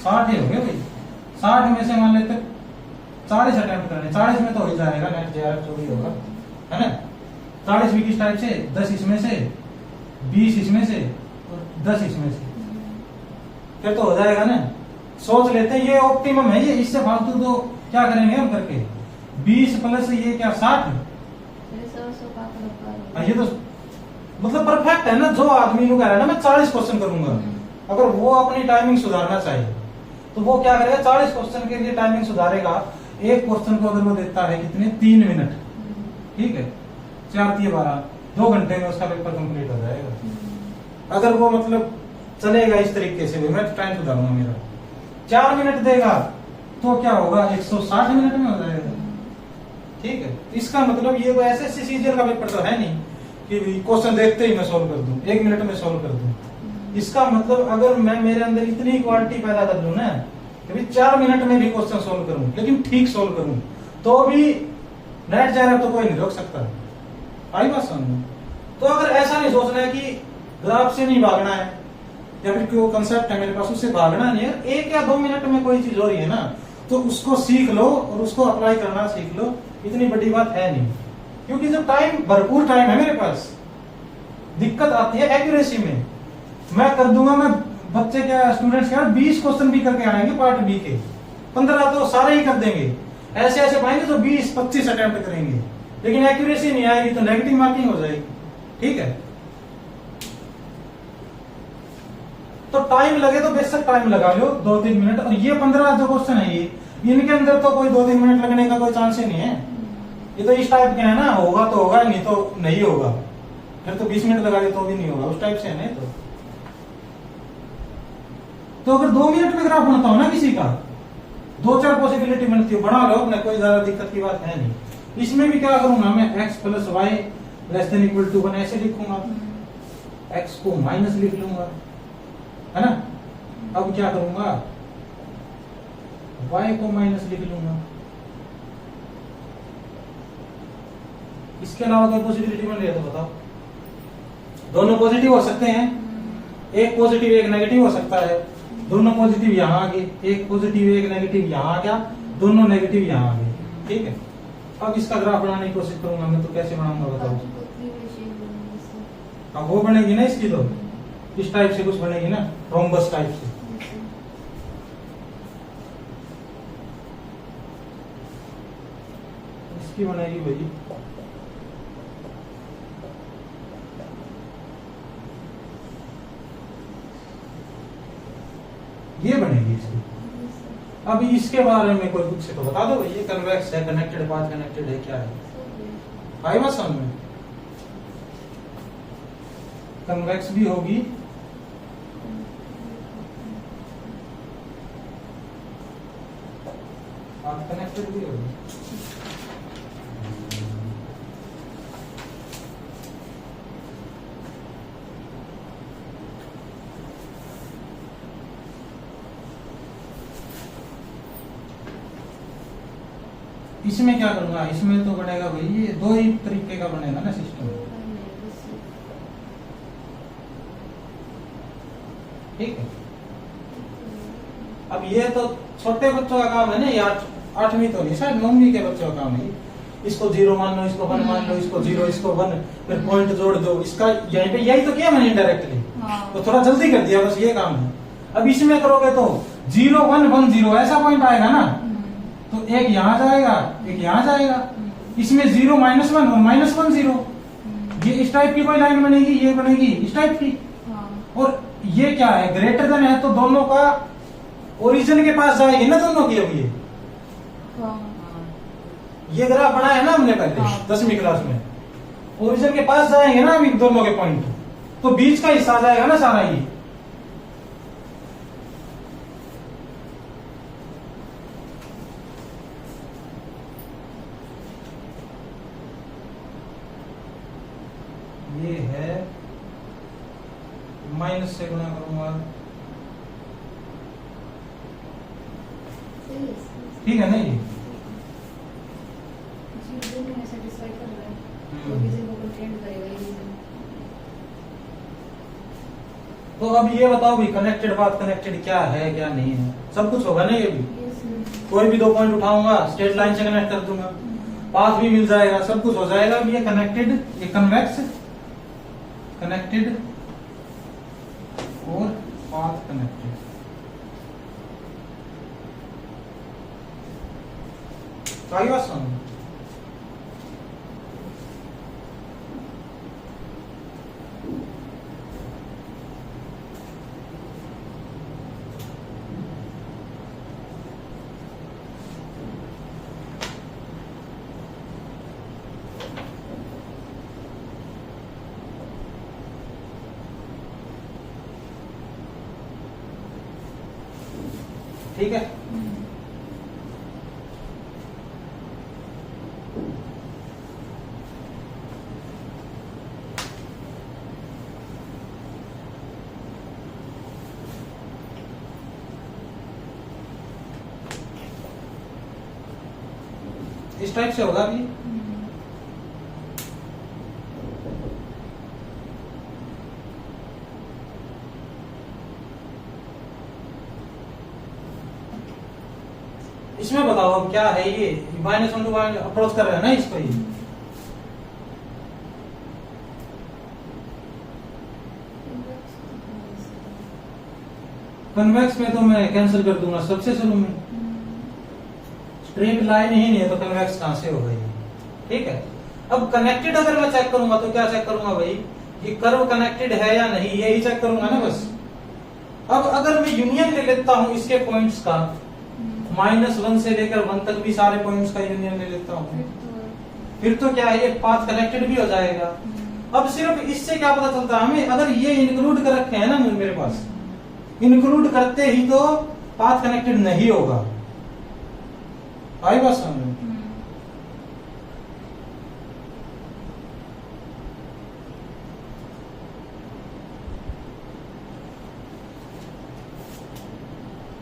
60 ही हो गए भाई। 60 में से मान लेते 40 अटेम्प्ट करने, 40 में तो हो ही जाएगा, नेट जेआरएफ जो भी होगा, है ना। 40 भी किस टाइप से? 10 इसमें से, 20 इसमें से और 10 इसमें से, फिर तो हो जाएगा ना। सोच लेते हैं ये ऑप्टिमम है, ये इससे फालतू तो क्या करेंगे हम करके। 20 प्लस ये क्या 60, ये तो मतलब परफेक्ट है ना। जो आदमी को कह रहा है ना मैं 40 क्वेश्चन करूंगा, अगर वो अपनी टाइमिंग सुधारना चाहिए तो वो क्या करेगा, 40 क्वेश्चन के लिए टाइमिंग सुधारेगा। एक क्वेश्चन को अगर वो देता है कितने, 3 मिनट, ठीक है, 4×3=12, 2 घंटे में उसका पेपर कंप्लीट हो जाएगा। अगर वो मतलब चलेगा इस तरीके से, मैं टाइम सुधारूंगा मेरा, 4 मिनट देगा तो क्या होगा, 160 मिनट में हो जाएगा, ठीक है। इसका मतलब ये वो ऐसे सीजीएल का पेपर तो है नहीं कि क्वेश्चन देखते ही मैं सोल्व कर दूं, 1 मिनट में सोल्व कर दूं। इसका मतलब अगर मैं मेरे अंदर इतनी क्वालिटी पैदा कर दूं ना, कि 4 मिनट में भी क्वेश्चन सोल्व करूं, लेकिन ठीक सोल्व करूं, तो भी नेट जेआरएफ तो कोई नहीं रोक सकता। आई बात समझ? तो अगर ऐसा नहीं सोचना है कि ग्राफ से नहीं भागना है, या फिर कोई कंसेप्ट है मेरे पास उससे भागना नहीं है, 1 या 2 मिनट में कोई चीज हो रही है ना, तो उसको सीख लो और उसको अप्लाई करना सीख लो, इतनी बड़ी बात है नहीं। क्योंकि जब टाइम, भरपूर टाइम है मेरे पास, दिक्कत आती है एक्यूरेसी में। मैं कर दूंगा, मैं बच्चे क्या, स्टूडेंट्स क्या 20 क्वेश्चन भी करके आएंगे पार्ट बी के, 15 तो सारे ही कर देंगे, ऐसे ऐसे पाएंगे तो 20-25 अटेम्प्ट करेंगे, लेकिन एक्यूरेसी नहीं आएगी तो नेगेटिव मार्किंग हो जाएगी, ठीक है। तो टाइम लगे तो बेशक टाइम लगा लो, 2-3 मिनट। और ये 15 जो क्वेश्चन है ये, इनके अंदर तो कोई 2-3 मिनट लगने का कोई चांस ही नहीं है। ये तो इस टाइप के है ना, होगा तो होगा, नहीं तो नहीं होगा, फिर तो 20 मिनट लगा दे तो भी नहीं होगा, उस टाइप से है ना। तो अगर 2 मिनट में ग्राफ बनता हो ना किसी का, 2-4 पॉसिबिलिटी बनती हो, बना लो अपने, कोई ज्यादा दिक्कत की बात है नहीं। इसमें भी क्या करूंगा मैं, x + y <= 1 ऐसे लिखूंगा, x को माइनस लिख लूंगा, है ना। अब क्या करूंगा, y को माइनस लिख लूंगा। इसके अलावा कोई पॉसिबिलिटी बन रही है तो बताओ। दोनों पॉजिटिव हो सकते हैं, एक पॉजिटिव एक नेगेटिव हो सकता है, दोनों पॉजिटिव यहाँ आ गए, एक पॉजिटिव एक नेगेटिव यहाँ आ गया, दोनों नेगेटिव यहाँ आ गए, ठीक है। अब इसका ग्राफ बनाने की कोशिश करूंगा मैं, तो कैसे बनाऊंगा बताओ। अब वो बनेगी ना इसकी, तो इस टाइप से कुछ बनेगी ना, रोम्बस टाइप से। इसकी बनेगी भाई, ये बनेगी इसकी। अब इसके बारे में कोई कुछ से तो बता दो, ये कन्वेक्स है, कनेक्टेड पाथ कनेक्टेड है, क्या है? आई बात समझ में? कन्वेक्स भी होगी, पाथ कनेक्टेड भी होगी। इसमें क्या करूंगा, इसमें तो बनेगा भाई ये 2 ही तरीके का बनेगा ना सिस्टम, ठीक है। अब ये तो छोटे बच्चों का काम है ना, ये 8वीं तो नहीं, शायद 9वीं के बच्चों का काम है। इसको 0 मान लो, इसको 1 मान लो, इसको 0, इसको 1, फिर पॉइंट जोड़ दो, इसका यहीं पे यही तो किया मैंने इनडायरेक्टली, तो थोड़ा जल्दी कर दिया, बस ये काम है। अब इसमें करोगे तो 0 1 1 0 ऐसा पॉइंट आएगा ना, तो एक यहाँ जाएगा, एक यहाँ जाएगा। इसमें 0 -1 और -1 0, ये इस टाइप की कोई लाइन बनेगी, ये बनेगी इस टाइप की। और ये क्या है, ग्रेटर देन है, तो दोनों का ओरिजिन के पास जाएगी ना दोनों की। अब ये ये ग्राफ बनाया है ना हमने पहले हाँ। 10वीं क्लास में। ओरिजिन के पास जाएंगे ना अभी दोनों के पॉइंट, तो बीच का हिस्सा आ जाएगा ना सारा ये है माइनस से गुणा करूंगा, ठीक है ना ये। सेटिस्फाई कर रहा है हम्म। तो किसी को कंटेंट करेगा ये रीजन। तो अब ये बताओ भी कनेक्टेड बात कनेक्टेड क्या है क्या नहीं है, सब कुछ होगा ना ये भी। कोई भी 2 पॉइंट उठाऊंगा स्ट्रेट लाइन से कनेक्ट कर दूंगा, पाथ भी मिल जाएगा, सब कुछ हो जाएगा। अब ये कनेक्टेड, ये कन्वेक्स कनेक्टेड और पाथ कनेक्टेड। आई बात समझ? ठीक है। इस टाइप से होगा अभी। इसमें बताओ अब क्या है ये, -1 टू अप्रोच कर रहे हैं ना इसको ये। कन्वेक्स में तो मैं कैंसिल कर दूंगा सबसे शुरू में, स्ट्रेट लाइन ही नहीं है तो कन्वेक्स कहां से होगा ये, ठीक है। अब कनेक्टेड अगर मैं चेक करूंगा तो क्या चेक करूंगा भाई, ये कर्व कनेक्टेड है या नहीं, यही चेक करूंगा ना बस। अब अगर मैं यूनियन ले लेता हूं इसके पॉइंट्स का, -1 से लेकर 1 तक भी सारे पॉइंट्स का यूनियन ले लेता हूं, फिर तो क्या है, ये पाथ कनेक्टेड भी हो जाएगा। अब सिर्फ इससे क्या पता चलता है हमें, अगर ये इंक्लूड कर रखे हैं ना मेरे पास, इंक्लूड करते ही तो पाथ कनेक्टेड नहीं होगा। आई बात समझ में?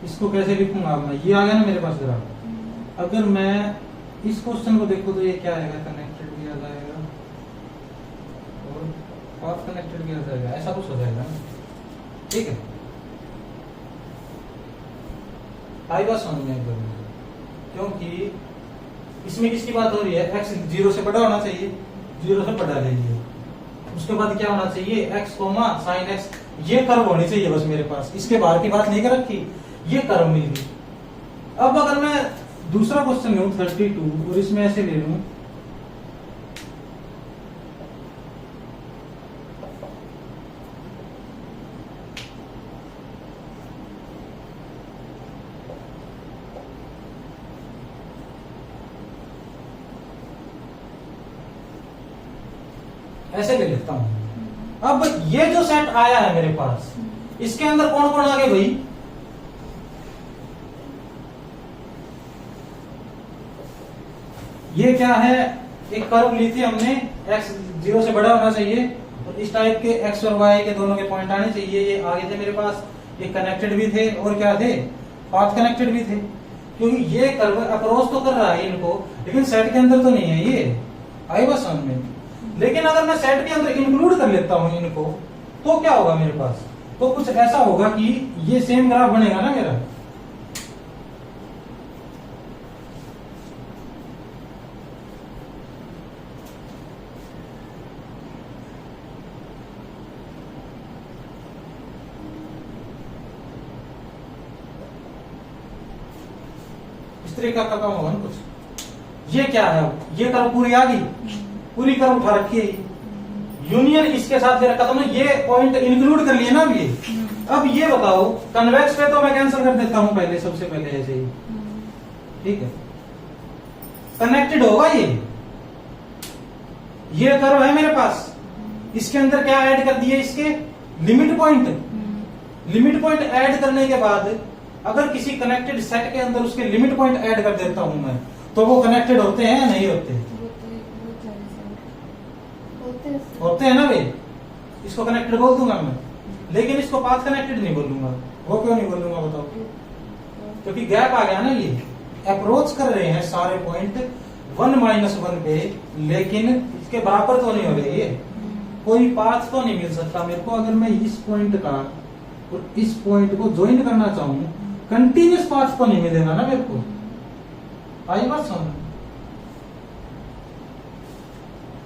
इसको कैसे लिखूंगा मैं, ये आ गया ना मेरे पास ग्राफ। अगर मैं इस क्वेश्चन को देखूं तो ये क्या आएगा, कनेक्टेड भी आ जाएगा और पाथ कनेक्टेड भी आ जाएगा, ऐसा कुछ हो जाएगा ना, ठीक है। आई बात समझ में एकदम, क्योंकि इसमें किसकी बात हो रही है, x 0 से बड़ा होना चाहिए, 0 से बड़ा लीजिए, उसके बाद क्या होना चाहिए, x, sin x, ये कर्व होनी चाहिए बस मेरे पास, इसके बाहर की बात नहीं कर रखी, ये कर्व मिल गई। अब अगर मैं दूसरा क्वेश्चन लूं 32 और इसमें ऐसे ले लूं, ऐसे ले लेता हूं। अब ये जो सेट आया है मेरे पास, इसके अंदर कौन कौन आ गए भाई, ये क्या है, एक कर्व ली थी हमने, x 0 से बड़ा होना चाहिए और इस टाइप के x और y के दोनों के पॉइंट आने चाहिए, ये आगे थे मेरे पास, ये कनेक्टेड भी थे और क्या थे, पाथ कनेक्टेड भी थे। क्योंकि ये कर्व अप्रोच तो कर रहा है इनको, लेकिन सेट के अंदर तो नहीं है ये, आई बात समझ में। लेकिन अगर मैं सेट के अंदर इंक्लूड कर लेता हूं इनको, तो क्या होगा मेरे पास, तो कुछ ऐसा होगा कि ये सेम ग्राफ बनेगा ना मेरा। इस तरीका का काम होगा ना कुछ। ये क्या है, ये कर्व पूरी आ गई, पूरी कर्व उठा रखी है, यूनियन इसके साथ दे रखा था ना, ये पॉइंट इंक्लूड कर लिए ना अब ये। अब ये बताओ, कन्वेक्स पे तो मैं कैंसिल कर देता हूं पहले, सबसे पहले ऐसे ही, ठीक है। कनेक्टेड होगा ये कर्व है मेरे पास, इसके अंदर क्या ऐड कर दिए, इसके limit point. Limit point add करने के बाद अगर किसी कनेक्टेड सेट के अंदर उसके लिमिट पॉइंट ऐड कर देता हूं मैं, तो वो कनेक्टेड होते हैं या नहीं होते? होते हैं ना भाई। इसको कनेक्टेड बोल दूंगा मैं, लेकिन इसको पाथ कनेक्टेड नहीं बोलूंगा। वो क्यों नहीं बोलूंगा बताओ? क्योंकि गैप आ गया ना, ये अप्रोच कर रहे हैं सारे पॉइंट 1-1 पे, लेकिन इसके बराबर तो नहीं हो रहे ये। कोई पाथ तो नहीं मिल सकता मेरे को। अगर मैं इस पॉइंट का और इस पॉइंट को ज्वाइन करना चाहूं, कंटिन्यूस पाथ तो नहीं मिलेगा ना मेरे को। आई बात समझ?